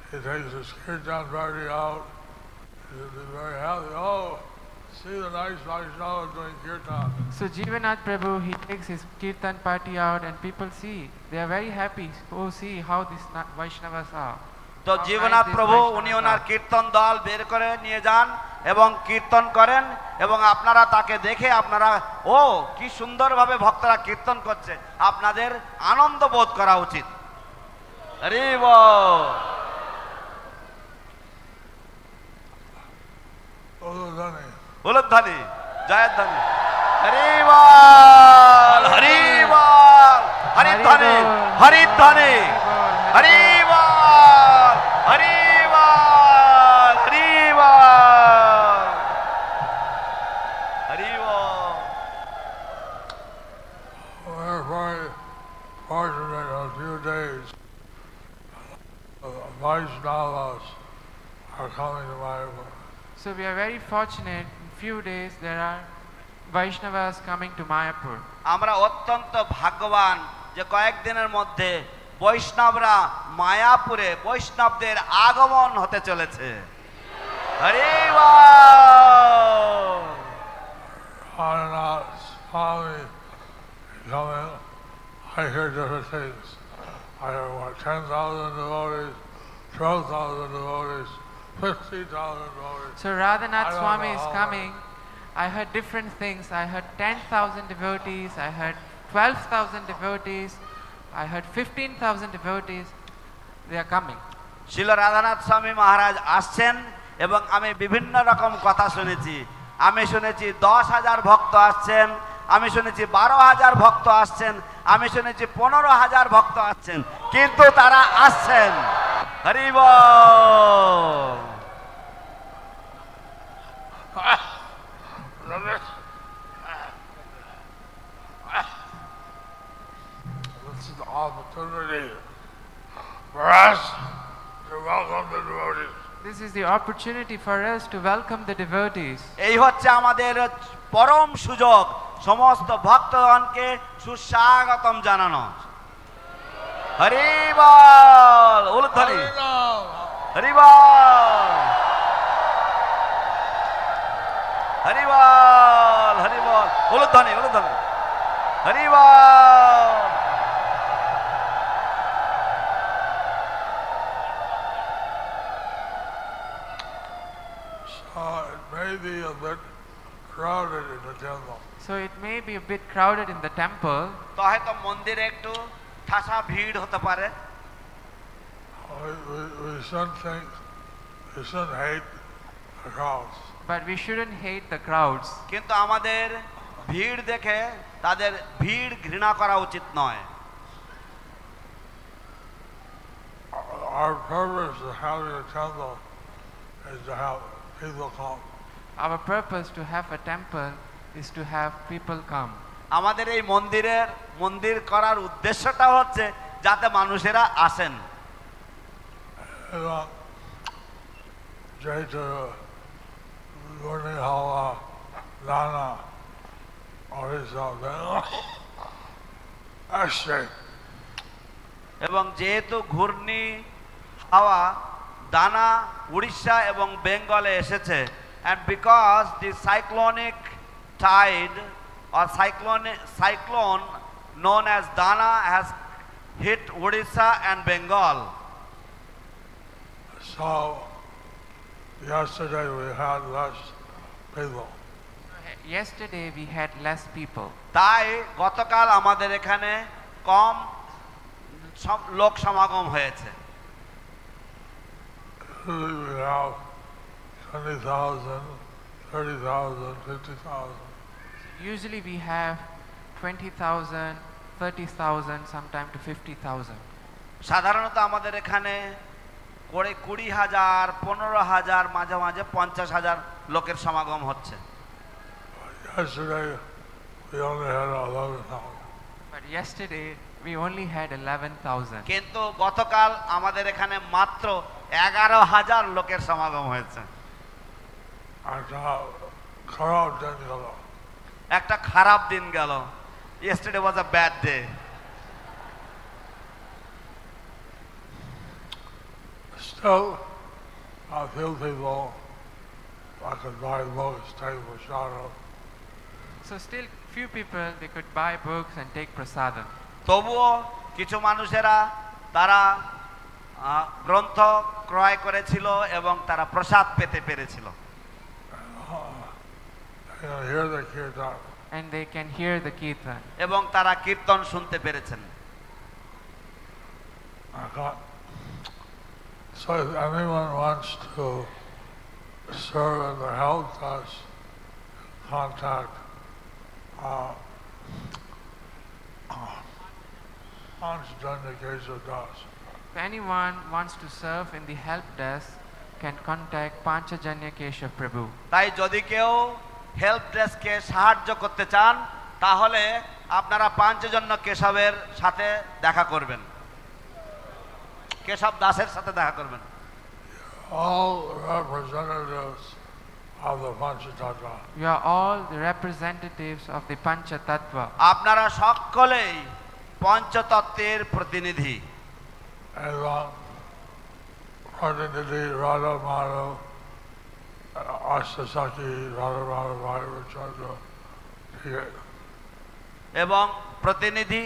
S4: he takes his kirtan party out, he'll be very happy. Oh, see the nice Vaishnavas doing kirtan.
S1: So Jivanath Prabhu, he takes his kirtan party out, and people see, they are very happy. Oh, see how these Vaishnavas are.
S3: তো জীবনাথ প্রভু উনি ওনার কীর্তন দল বের করে নিয়ে যান এবং কীর্তন করেন, এবং আপনারা তাকে দেখে আপনারা, ও কি সুন্দরভাবে ভক্তরা কীর্তন করছে, আপনাদের আনন্দ বোধ করা উচিত। হরি বল, উলুধ্বনি, জয়ধ্বনি, হরি বল, হরি বল, হরিধ্বনি, হরিধ্বনি, হরি বল, হরি বল, হরি বল, হরি বল।
S4: We're very fortunate in a few days. Vaishnavas are coming to Mayapur.
S1: So we are very fortunate, in few days there are Vaishnavas coming to Mayapur.
S3: আমরা অত্যন্ত ভাগ্যবান যে কয়েকদিনের মধ্যে বৈষ্ণবরা মায়াপুরে বৈষ্ণবদের আগমন হতে চলেছে। হরি বল।
S4: I hear different things. I hear 10,000 devotees, 12,000 devotees, 50,000 devotees.
S1: So Radhanath Swami is coming. I heard different things. I heard 10,000 devotees. I heard 12,000 devotees. I heard 15,000 devotees. They are coming.
S3: শিল রাধানাথ স্বামী মহারাজ আসছেন, এবং আমি বিভিন্ন রকম কথা শুনেছি। আমি শুনেছি 10,000 ভক্ত আসছেন, আমি শুনেছি 12,000 ভক্ত আসছেন, আমি শুনেছি 15,000 ভক্ত আসছেন, কিন্তু তারা আসছেন। হরি বল।
S4: This is the opportunity for us to welcome the devotees.
S1: This is the opportunity for us to welcome the devotees.
S3: এই হচ্ছে আমাদের পরম সুযোগ সমস্ত ভক্তগণকে সুস্বাগতম জানানো। হরি বল, উলুধ্বনি, হরি বল, হরিবল হরিবল, উলুধ্বনি উলুধ্বনি, হরিবল।
S4: It may be a bit crowded in the temple.
S1: So it may be a bit crowded in the temple.
S3: তো হয়তো মন্দিরে একটু ঠাসা ভিড় হতে পারে।
S4: We shouldn't think, we shouldn't hate the crowds.
S1: But we shouldn't hate the crowds.
S3: কিন্তু আমাদের ভিড় দেখে তাদের ভিড় ঘৃণা করা উচিত নয়।
S4: Our purpose of having a temple is to have people come.
S1: Our purpose to have a temple is to have people come.
S3: আমাদের এই মন্দির করার উদ্দেশ্যটা হচ্ছে যাতে মানুষেরা আসেন।
S4: যেহেতু ঘূর্ণি হাওয়া দানা আসছে,
S3: এবং যেহেতু ঘূর্ণি হাওয়া দানা উড়িষ্যা এবং বেঙ্গলে এসেছে, and because the cyclonic tide or cyclone known as Dana has hit Odisha and Bengal.
S4: So yesterday we had less people.
S1: Yesterday we had less people.
S3: তাই গতকাল আমাদের এখানে কম লোক সমাগম হয়েছে।
S4: We have 20,000, 30,000, 50,000.
S1: Usually we have 20,000, 30,000, sometime to 50,000.
S3: সাধারণত আমাদের এখানে 20,000, 15,000, মাঝে মাঝে 50,000 লোকের সমাগম হচ্ছে।
S4: Yesterday we only had 11,000.
S1: But yesterday we only had 11,000.
S3: কিন্তু গতকাল আমাদের এখানে মাত্র 11,000 লোকের সমাগম হয়েছে। একটা খারাপ দিন গেল। Yesterday was a bad day.
S4: Still, a few people I could buy books, take a shadow.
S1: So still few people, they could buy books and take prasadam.
S3: তবুও কিছু মানুষেরা তারা গ্রন্থ ক্রয় করেছিল এবং তারা প্রসাদ পেতে পেরেছিল।
S1: And they can hear the kirtan.
S3: এবং তারা কীর্তন শুনতে পেরেছেন।
S4: So if anyone wants to serve in the help desk, contact
S1: If anyone wants to serve in the help desk, can contact Panchajanya Keshav Prabhu.
S3: তাই যদি কেউ help ডেস্ককে সাহায্য করতে চান তাহলে আপনারা পাঞ্চজন্য কেশবের সাথে দেখা করবেন, কেশব দাসের সাথে দেখা করবেন।
S4: All representatives of the Panchatattva.
S1: You are all the representatives of the Panchatattva.
S3: আপনারা সকলেই পঞ্চতত্ত্বের প্রতিনিধি।
S4: এবং প্রতিনিধি রাধা মাধব, অষ্টসখী রাধা মাধব ভাইচন্দ্র,
S3: এবং প্রতিনিধি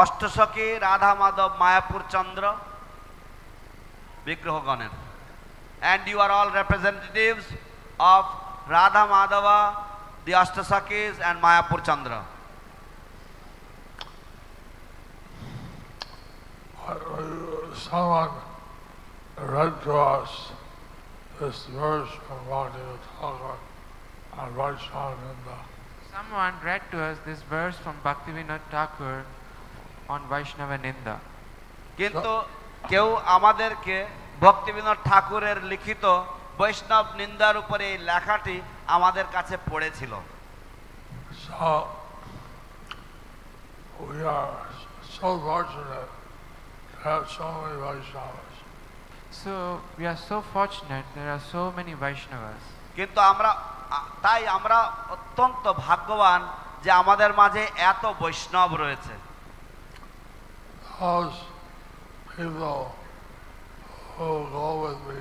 S3: অষ্টসখী রাধা মাধব মায়াপুর চন্দ্র বিগ্রহগণের। And you are all representatives of Radha Madhava, the Ashtasakis and Mayapur Chandra.
S4: Someone read to us this verse from Bhaktivinoda Thakur on Vaishnavinda.
S1: Someone read to us this verse from Bhaktivinoda Thakur on Vaishnava Ninda.
S3: কিন্তু কেউ আমাদেরকে ভক্তিবিনোদ ঠাকুরের লিখিত বৈষ্ণব নিন্দার উপরে এই লেখাটি আমাদের কাছে পড়েছিল।
S4: So we are so fortunate to have so many Vaishnavas.
S1: So we are so fortunate there are so many Vaishnavas.
S3: কিন্তু তাই আমরা অত্যন্ত ভাগ্যবান যে আমাদের মাঝে এত বৈষ্ণব রয়েছে।
S4: Those people who go with me,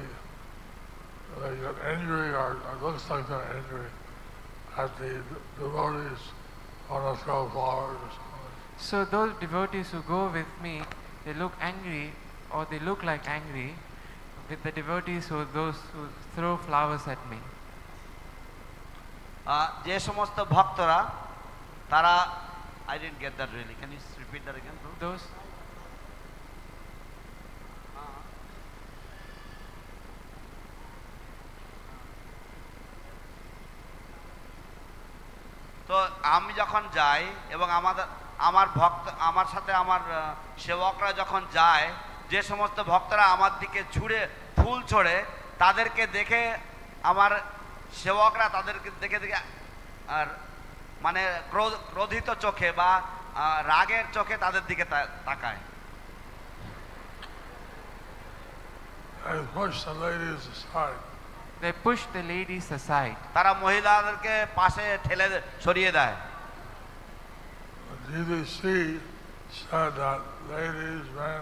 S4: they get angry or it looks like they're angry. that the devotees want to throw flowers or something.
S1: So those devotees who go with me, they look angry, or they look like angry with the devotees those who throw flowers at me.
S3: যে সমস্ত ভক্তরা তারা I didn't get that really. Can you repeat that again, bro?
S1: Those
S3: তো আমি যখন যাই এবং আমার সাথে আমার সেবকরা যখন যায়, যে সমস্ত ভক্তরা আমার দিকে ফুল ছড়ে তাদেরকে দেখে আমার সেবকরা তাদেরকে দেখে আর মানে ক্রোধিত চোখে বা রাগের চোখে তাদের দিকে তাকায়।
S1: they push the ladies aside.
S3: তারা মহিলাদেরকে পাশে ঠেলে সরিয়ে দেয়।
S4: GBC said that ladies, men,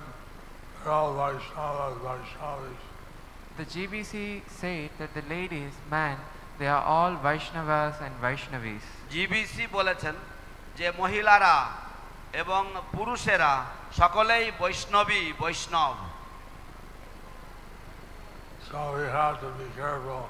S4: they're all Vaishnavas.
S1: The GBC said that the ladies, man, they are all Vaishnavas and Vaishnavis.
S3: GBC বলেছেন যে মহিলারা এবং পুরুষেরা সকলেই বৈষ্ণব।
S4: So we have to be careful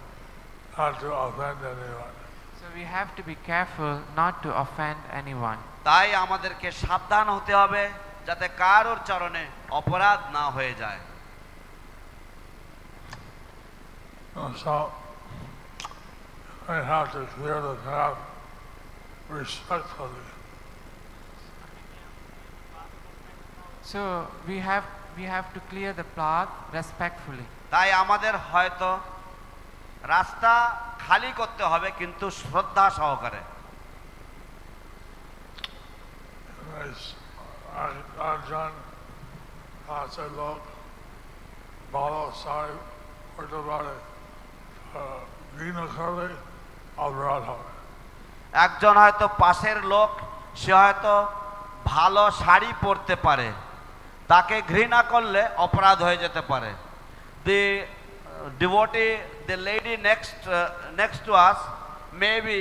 S4: not to offend anyone.
S1: So we have to be careful not to offend anyone.
S3: তাই আমাদেরকে সাবধান হতে হবে যাতে কারোর চরণে অপরাধ না হয়ে যায়।
S4: So I have to clear the path respectfully.
S1: So we have to clear the path respectfully.
S3: তাই আমাদের হয়তো রাস্তা খালি করতে হবে কিন্তু শ্রদ্ধা সহকারে।
S4: একজন আছে লোক ভালো সাহেব করতে পারে, ঘৃণা করলে অপরাধ হবে।
S3: একজন হয়তো পাশের লোক, সে হয়তো ভালো শাড়ি পরতে পারে, তাকে ঘৃণা করলে অপরাধ হয়ে যেতে পারে। The devotee, the lady next to us may be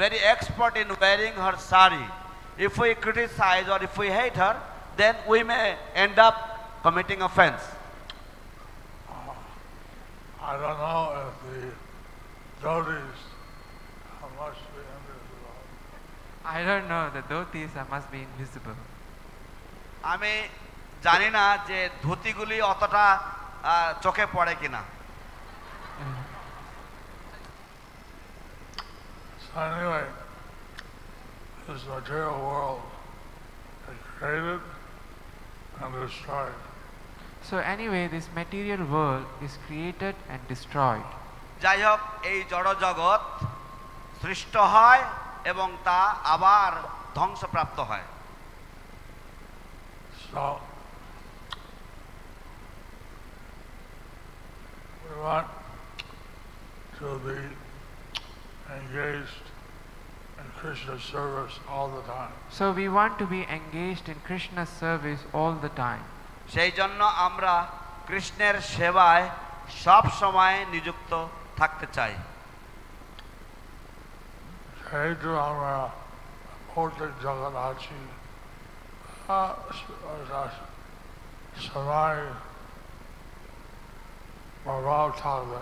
S3: very expert in wearing her sari. If we criticize or if we hate her, then we may end up committing offense.
S4: I don't know if the devotees must be invisible.
S1: I don't know, the dhotis must be invisible.
S3: আমি জানি না যে ধুতিগুলি অতটা চোখে পড়ে কিনা।
S4: So anyway, this material world is created and destroyed.
S1: So anyway, this material world is created and destroyed.
S3: যাই হোক, এই জড় জগৎ সৃষ্ট হয় এবং তা আবার ধ্বংসপ্রাপ্ত হয়।
S4: So we want to be engaged in Krishna's service all the time.
S1: So we want to be engaged in Krishna's service all the time.
S3: সেই জন্য আমরা কৃষ্ণের সেবায় সব সময় নিযুক্ত থাকতে চাই।
S4: যেহেতু আমরা ভৌতিক জগৎ আছি, সবাই প্রভাব থাকবে।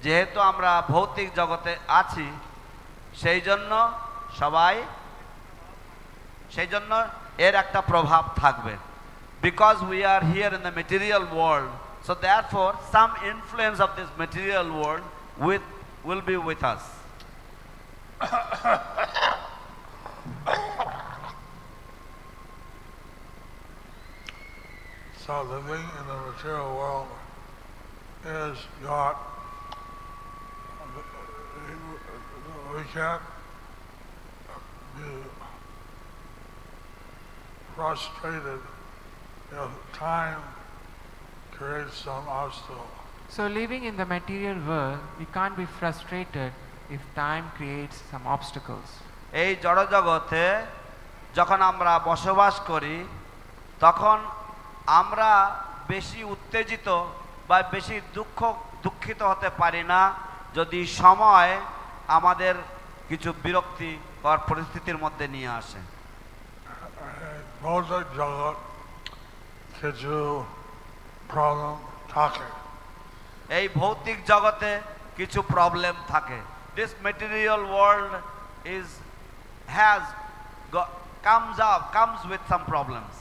S3: যেহেতু আমরা ভৌতিক জগতে আছি, সেই জন্য এর একটা প্রভাব থাকবে। Because we are here in the material world, so therefore some influence of this material world will be with us.
S4: So living in the material world is not, we can't be frustrated if time creates some obstacle.
S1: So living in the material world, we can't be frustrated if time creates some obstacles.
S3: এই জড় জগতে যখন আমরা বসবাস করি, তখন আমরা বেশি উত্তেজিত বা বেশি দুঃখিত হতে পারি না যদি সময় আমাদের কিছু বিরক্তিকর পরিস্থিতির মধ্যে নিয়ে আসে।
S4: ভৌতিক জগৎ কিছু প্রবলেম থাকে।
S3: এই ভৌতিক জগতে কিছু প্রবলেম থাকে। This material world comes with some problems.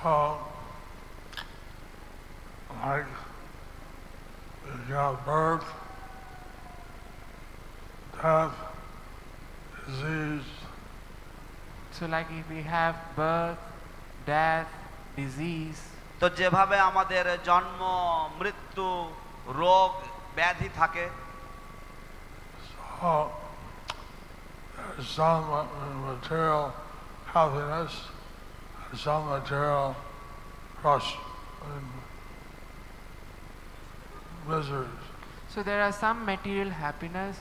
S4: So, like you have birth, death, disease.
S1: So like if we have birth, death, disease,
S3: তো যেভাবে আমাদের জন্ম, মৃত্যু, রোগ, ব্যাধি থাকে,
S4: so there's some material happiness and some material crush and miseries.
S1: so there are some material happiness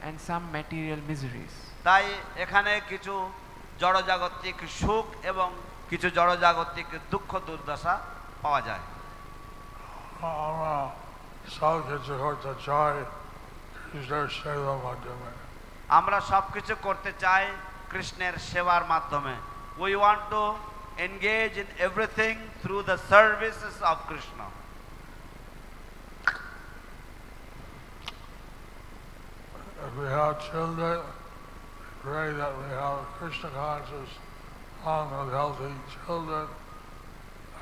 S1: and some material miseries.
S3: তাই এখানে কিছু জড়জাগতিক সুখ এবং কিছু জড়জাগতিক দুঃখ দুর্দশা পাওয়া যায়।
S4: আমরা সব কিছু করতে চাই কৃষ্ণের সেবার মাধ্যমে।
S3: আমরা সব কিছু করতে চাই কৃষ্ণের সেবার মাধ্যমে। We want to engage in everything through the services of Krishna.
S4: If we have children, we pray that we have Krishna conscious, long and healthy children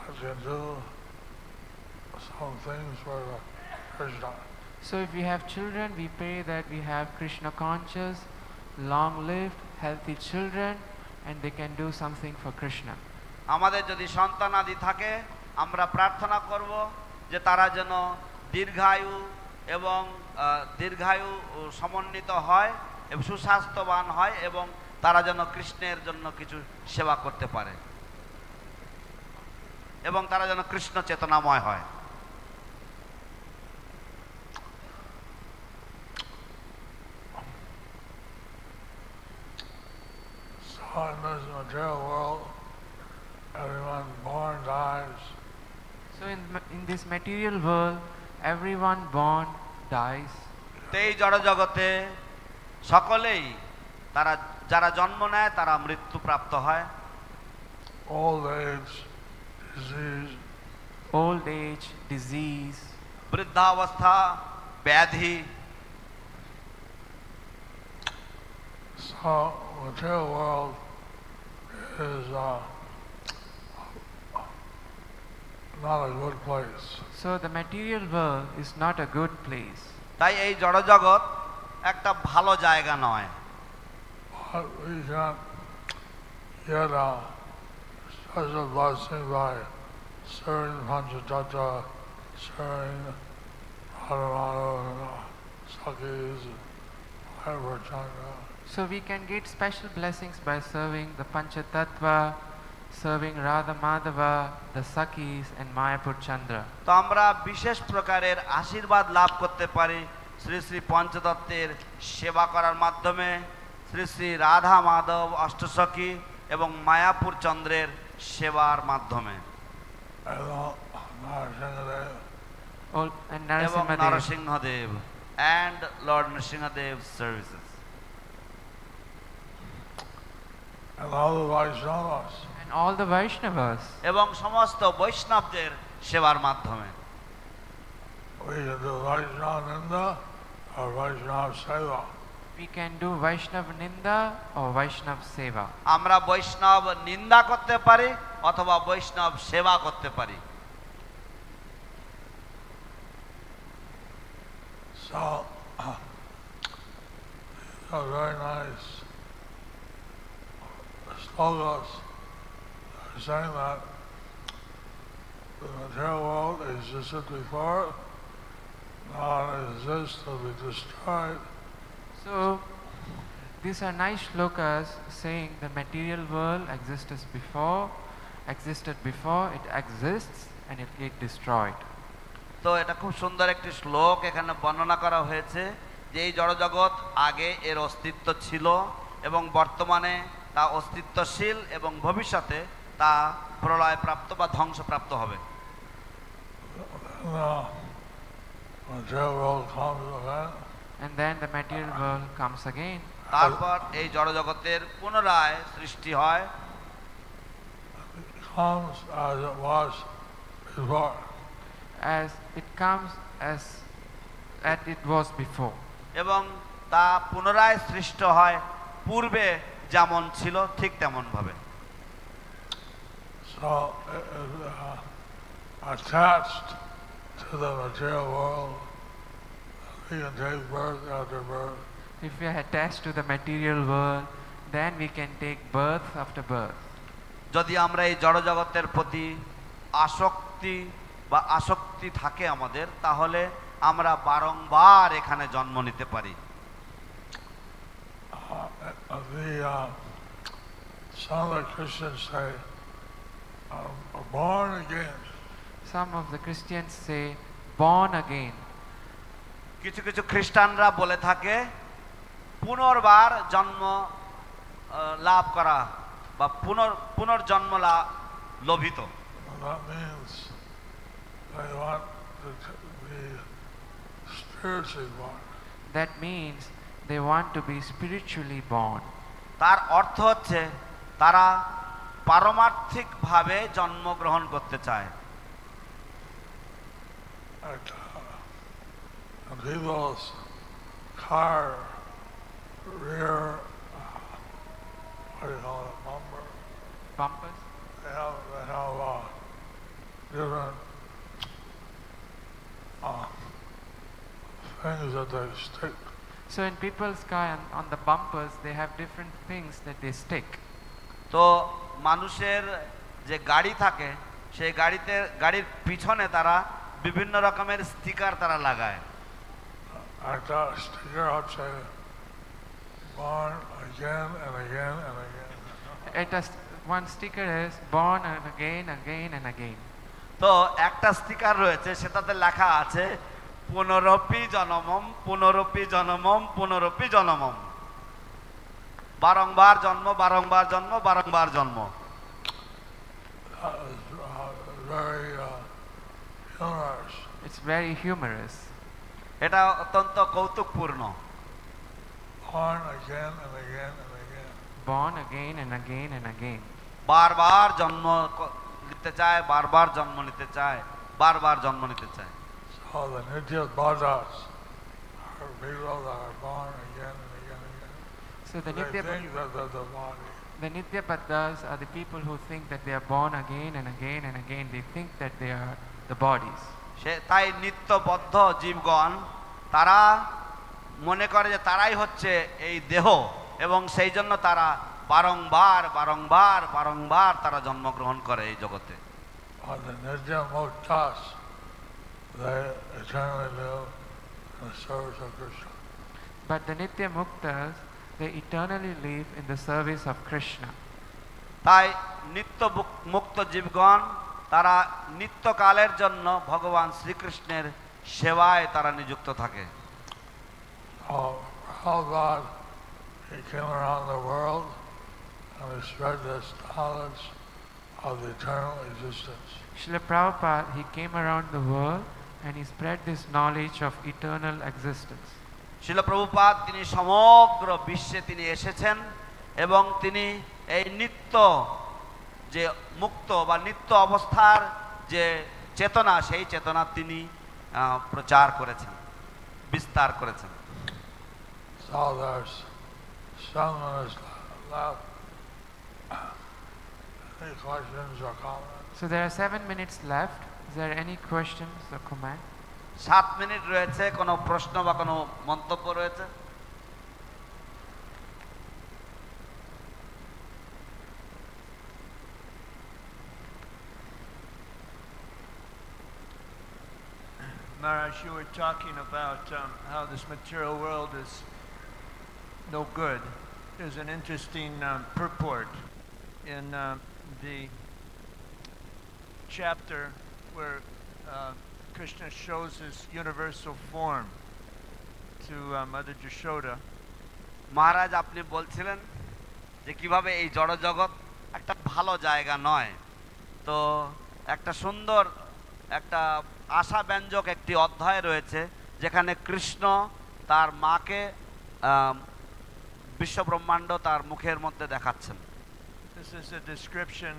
S4: that can do some things for Krishna.
S1: So if we have children, we pray that we have Krishna conscious, long lived, healthy children, and they can do something for Krishna.
S3: আমাদের যদি সন্তানাদি থাকে, আমরা প্রার্থনা করব যে তারা যেন দীর্ঘায়ু এবং দীর্ঘায়ু সমন্বিত হয় এবং সুস্বাস্থ্যবান হয় এবং তারা যেন কৃষ্ণের জন্য কিছু সেবা করতে পারে এবং তারা যেন কৃষ্ণ চেতনাময় হয়।
S4: So in this material world, everyone born dies.
S1: So in this material world, everyone born dies.
S3: এই জড়জগতে সকলেই তারা যারা জন্ম নেয় তারা মৃত্যুপ্রাপ্ত হয়।
S4: Old age, disease,
S1: Old age, disease,
S3: বৃদ্ধাবস্থা, ব্যাধি।
S4: So material world is not a good place.
S1: so the material world is not a good place.
S3: তাই এই জড়জগৎ একটা ভালো জায়গা নয়।
S4: But we can get a special blessing by serving Panchatattva, serving Radharani, Sakis, Mayapur Chandra.
S1: So we can get special blessings by serving the Panchatattva, serving Radha Madhava, the Sakis and Mayapur Chandra.
S3: তো আমরা বিশেষ প্রকারের আশীর্বাদ লাভ করতে পারি শ্রী শ্রী পঞ্চতত্ত্বের সেবা করার মাধ্যমে, শ্রী শ্রী রাধা মাধব অষ্টসখী এবং মায়াপুর চন্দ্রের সেবার মাধ্যমে এবং Narasimhadeva and Lord Nrsimhadev services
S4: And all the Vaishnavas.
S1: And all the Vaishnavas.
S3: এবং সমস্ত বৈষ্ণবদের সেবার মাধ্যমে
S4: We can do Vaishnava Ninda or Vaishnava Seva.
S1: We can do Vaishnav Ninda or Vaishnav Seva.
S3: আমরা বৈষ্ণব নিন্দা করতে পারি অথবা বৈষ্ণব সেবা করতে পারি।
S4: So, very nice slogas are saying that the material world existed before, now it exists to be destroyed.
S1: So these are nice shlokas saying the material world existed before, it exists and it get destroyed.
S3: তো এটা খুব সুন্দর একটি শ্লোক এখানে বর্ণনা করা হয়েছে যে এই জড়জগৎ আগে এর অস্তিত্ব ছিল এবং বর্তমানে তা অস্তিত্বশীল এবং ভবিষ্যতে তা প্রলয়প্রাপ্ত বা ধ্বংসপ্রাপ্ত হবে।
S4: material world comes again.
S1: And then the material world comes again.
S3: তারপর এই জড়জগতের পুনরায় সৃষ্টি হয়,
S4: Comes as it was before.
S1: As it comes as it was before.
S3: এবং তা পুনরায় সৃষ্ট হয় পূর্বে যেমন ছিল ঠিক তেমন ভাবে।
S4: So attached to the material world, we can take birth after birth.
S1: If we are attached to the material world, then we can take birth after birth.
S3: যদি আমরা এই জড়জগতের প্রতি আসক্তি থাকে আমাদের, তাহলে আমরা বারংবার এখানে জন্ম নিতে পারি।
S4: Some of the Christians say, born again.
S1: Some of the Christians say, born again.
S3: কিছু কিছু খ্রিস্টানরা বলে থাকে পুনর্বার জন্ম লাভ করা বা পুনর্জন্ম লোভিত।
S4: That means they want to be spiritually born.
S1: That means they want to be spiritually born.
S3: তার অর্থ হচ্ছে তারা পারমার্থিকভাবে জন্মগ্রহণ করতে চায়।
S4: People's car rear, what do you call it, bumper?
S1: Bumpers?
S4: They have different things that they stick.
S1: So in people's car, on the bumpers, they have different things that they stick.
S3: তো মানুষের যে গাড়ি থাকে সেই গাড়ির পিছনে তারা বিভিন্ন রকমের স্টিকার তারা লাগায়।
S4: একটা স্টিকার হচ্ছে born again and again and again.
S1: One sticker is born and again, again and again.
S3: তো একটা স্টিকার রয়েছে, সেটাতে লেখা আছে পুনরপি জনমম পুনরপি জনমম পুনরপি জনমম, বারংবার জন্ম বারংবার জন্ম বারংবার জন্ম।
S1: It's very humorous.
S3: এটা অত্যন্ত কৌতুকপূর্ণ।
S4: Born again and again and again.
S1: Born again and again and again.
S3: বারবার জন্ম নিতে চায়, বারবার জন্ম নিতে চায়, বারবার জন্ম নিতে চায়।
S4: So the Nitya Bhadas are people that are born again and again and again.
S1: So the
S4: They think that they're the body.
S1: The Nityapadas are the people who think that they are born again and again and again. They think that they are the bodies.
S3: তাই নিত্যবদ্ধ জীবগণ তারা মনে করে যে তারাই হচ্ছে এই দেহ, এবং সেই জন্য তারা বারংবার বারংবার বারংবার তারা জন্মগ্রহণ করে এই জগতে।
S4: The Nitya Muktas, they eternally live in the service of Krishna.
S1: But the Nitya Muktas, they eternally live in the service of Krishna.
S3: তাই নিত্য মুক্ত জীবগণ তারা নিত্যকালের জন্য ভগবান শ্রীকৃষ্ণের সেবায় তারা নিযুক্ত থাকে।
S4: Prabhupada, he came around the world and he spread this knowledge of the eternal existence.
S1: Srila Prabhupada, he came around the world and he spread this knowledge of eternal existence.
S3: শিল প্রভুপাদ তিনি সমগ্র বিশ্বে তিনি এসেছেন এবং তিনি এই নিত্য যে মুক্ত বা নিত্য অবস্থার যে চেতনা, সেই চেতনা তিনি প্রচার করেছেন, বিস্তার করেছেন।
S4: So there's 7 minutes left. Any questions or comments?
S1: So there are 7 minutes left. Is there any questions or comments?
S3: 7 minute রয়েছে, কোনো প্রশ্ন বা কোনো মন্তব্য রয়েছে?
S5: Maharaj, you were talking about how this material world is no good. There's an interesting purport in the chapter where Krishna shows his universal form to Mother Jashoda.
S3: মহারাজ, আপনি বলছিলেন যে কিভাবে এই জড়জগৎ একটা ভালো জায়গা নয়, তো একটা সুন্দর একটা আশাব্যঞ্জক একটি অধ্যায় রয়েছে যেখানে কৃষ্ণ তার মাকে বিশ্বব্রহ্মাণ্ড তার মুখের মধ্যে দেখাচ্ছেন।
S5: This is a description,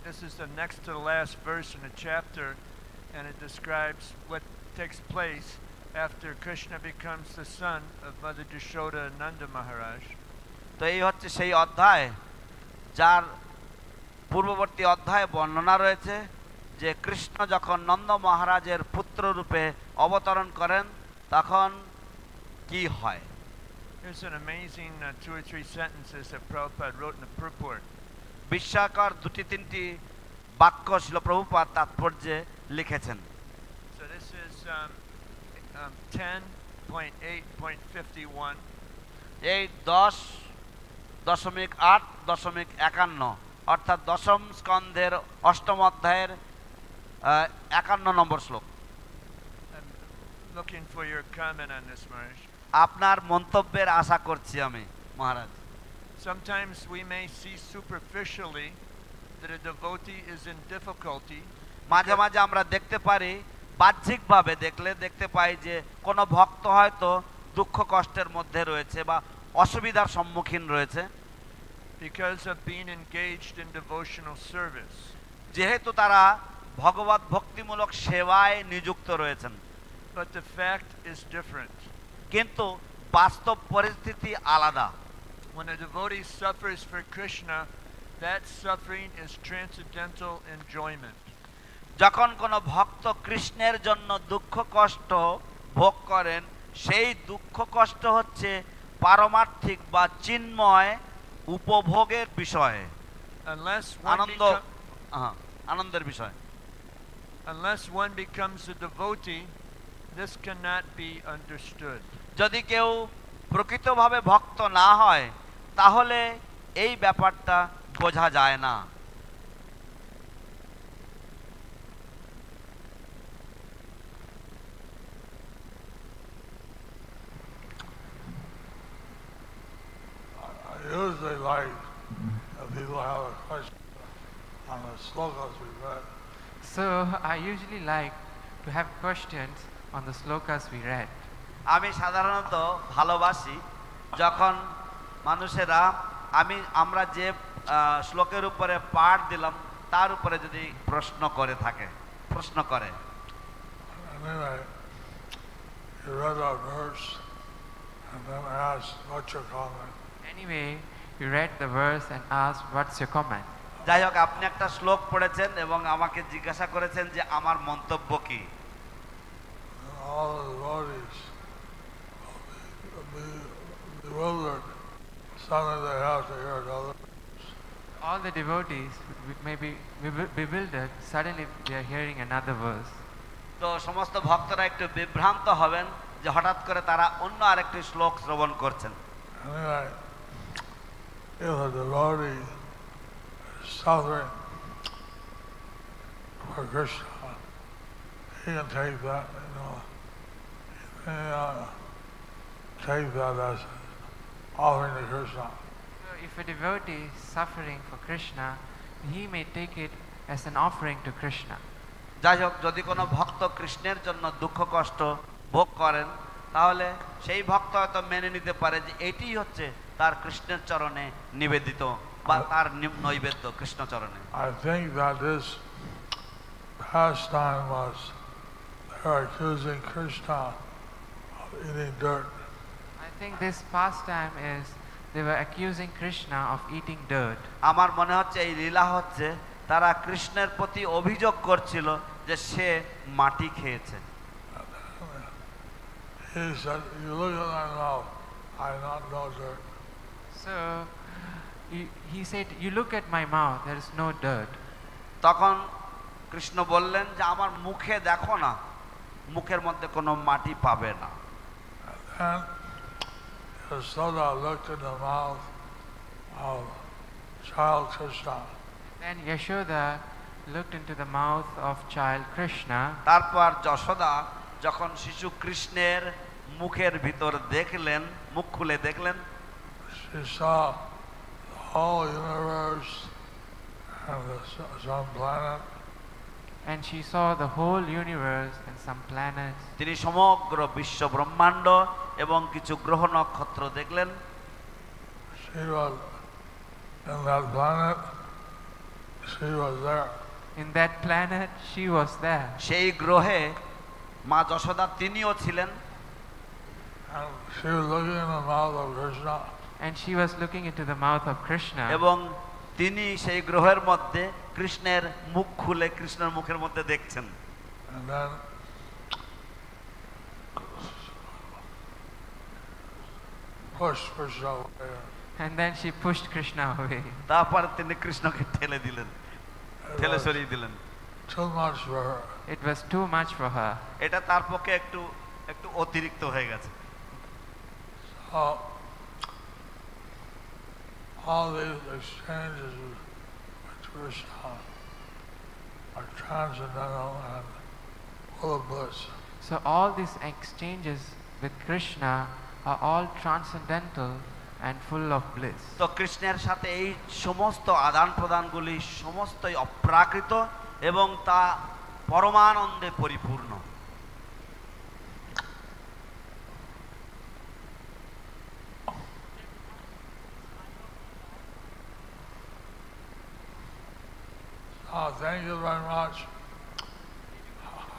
S5: this is the next to the last verse in the chapter, and it describes what takes place after Krishna becomes the son of Mother Yashoda and Nanda Maharaj.
S3: তো এই হচ্ছে সেই অধ্যায় যার পূর্ববর্তী অধ্যায়ে বর্ণনা রয়েছে যে কৃষ্ণ যখন নন্দ মহারাজের পুত্র রূপে অবতরণ করেন তখন কি হয়।
S5: There's an amazing 2 or 3 sentences that Prabhupada wrote in the purport.
S3: বিস্ময়কর দুটি তিনটি বাক্য ছিল প্রভুপাদ তাৎপর্যে লিখেছেন।
S5: So this is 10.8.51.
S3: এই 10.8.51 অর্থাৎ দশম স্কন্ধের অষ্টম অধ্যায়ের 51 নম্বর শ্লোক।
S5: I'm looking for your comment on this, Maharaj.
S3: আপনার মন্তব্যের আশা করছি আমি মহারাজ।
S5: Sometimes we may see superficially that a devotee is in difficulty.
S3: মাঝে মাঝে আমরা দেখতে পারি, বাহ্যিকভাবে দেখতে পাই যে কোনো ভক্ত হয়তো দুঃখ কষ্টের মধ্যে রয়েছে বা অসুবিধার সম্মুখীন রয়েছে
S5: Because of being engaged in devotional service.
S3: যেহেতু তারা ভগবত ভক্তিমূলক সেবায় নিযুক্ত রয়েছেন।
S5: But the fact is different.
S3: কিন্তু বাস্তব পরিস্থিতি আলাদা।
S5: When a devotee suffers for Krishna, that suffering is transcendental enjoyment.
S3: যখন কোনো ভক্ত কৃষ্ণের জন্য দুঃখ কষ্ট ভোগ করেন সেই দুঃখ কষ্ট হচ্ছে পারমার্থিক বা চিন্ময় উপভোগের বিষয়, আনন্দের বিষয়।
S5: Unless one becomes a devotee, this cannot be understood.
S3: যদি কেউ প্রকৃতভাবে ভক্ত না হয় তাহলে এই ব্যাপারটা বোঝা যায় না।
S4: I usually like if people have a question on the slokas we read.
S1: So I usually like to have questions on the slokas we read.
S3: আমি সাধারণত ভালোবাসি যখন মানুষেরা আমরা যে শ্লোকের উপরে পাঠ দিলাম তার উপরে যদি প্রশ্ন করে।
S4: Anyway, you read our verse and then asked what's your comment.
S1: Anyway, you read the verse and asked what's your comment.
S3: যাই হোক, আপনি একটা শ্লোক পড়েছেন এবং আমাকে জিজ্ঞাসা করেছেন যে আমার মন্তব্য কি।
S4: All the devotees will be bewildered. Suddenly they have to hear another.
S1: All the devotees may be bewildered. Suddenly they are hearing another verse.
S3: তো সমস্ত ভক্তরা একটু বিভ্রান্ত হবেন যে হঠাৎ করে তারা অন্য আরেকটি শ্লোক শ্রবণ করছেন।
S4: Anyway, if a devotee is suffering for Krishna, he can take that, take that as offering to Krishna.
S1: So if a devotee is suffering for Krishna, he may take it as an offering to Krishna.
S3: যাই হোক, যদি কোনো ভক্ত কৃষ্ণের জন্য দুঃখ কষ্ট ভোগ করেন তাহলে সেই ভক্ত হয়তো মেনে নিতে পারে যে এটিই হচ্ছে তার কৃষ্ণের চরণে নিবেদিত বা তার নৈবেদ্য কৃষ্ণ চরণে।
S4: I think that this pastime was they were accusing Krishna of eating dirt.
S1: I think this pastime is they were accusing Krishna of eating dirt.
S3: আমার মনে হচ্ছে এই লীলা হচ্ছে তারা কৃষ্ণের প্রতি অভিযোগ করছিল যে সে মাটি খেয়েছে।
S4: He said, "You look at my mouth, I not know dirt."
S1: So he said, "You look at my mouth, there is no dirt."
S3: তখন কৃষ্ণ বললেন যে আমার মুখে দেখো না, মুখের মধ্যে কোনো মাটি পাবে না।
S4: And Yashoda looked in the mouth of child Krishna.
S1: Then Yashoda looked into the mouth of child Krishna.
S3: তারপর যশোদা যখন শিশু কৃষ্ণের মুখের ভিতর দেখলেন, মুখ খুলে দেখলেন,
S4: She saw the whole universe and the sun planet
S1: And she saw the whole universe and some planets.
S3: তিনি সমগ্র বিশ্ব ব্রহ্মাণ্ড এবং কিছু গ্রহ নক্ষত্র দেখলেন।
S4: She was in that planet. She was there.
S1: In that planet, she was there.
S3: সেই গ্রহে মা যশোদা তিনিও ছিলেন।
S4: And she was looking in the mouth of Krishna.
S1: And she was looking into the mouth of Krishna.
S3: এবং তিনি সেই গ্রহের মধ্যে কৃষ্ণের মুখ খুলে কৃষ্ণের মুখের মধ্যে দেখছেন।
S4: And then pushed Krishna away.
S1: And then she pushed Krishna away.
S3: তারপর তিনি কৃষ্ণকে ঠেলে দিলেন, ঠেলে সরিয়ে দিলেন।
S4: Too much for her.
S1: It was too much for her.
S3: এটা তার পক্ষে একটু একটু অতিরিক্ত হয়ে গেছে।
S4: So all these exchanges with Krishna are transcendental and full of bliss.
S1: So all these exchanges with Krishna are all transcendental and full of bliss.
S3: তো কৃষ্ণের সাথে এই সমস্ত আদান প্রদানগুলি সমস্তই অপ্রাকৃত এবং তা পরমানন্দে পরিপূর্ণ।
S4: Thank you very much.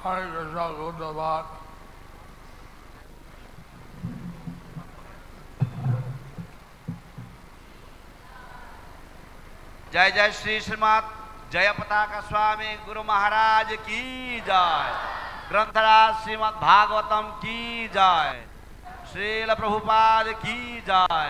S4: Hare Krishna Gundabat.
S3: जय जय श्री श्रीमद जयपताका स्वामी गुरु महाराज की जय। ग्रंथराज श्रीमद् भागवतम की जय। श्रील प्रभुपाद की जय।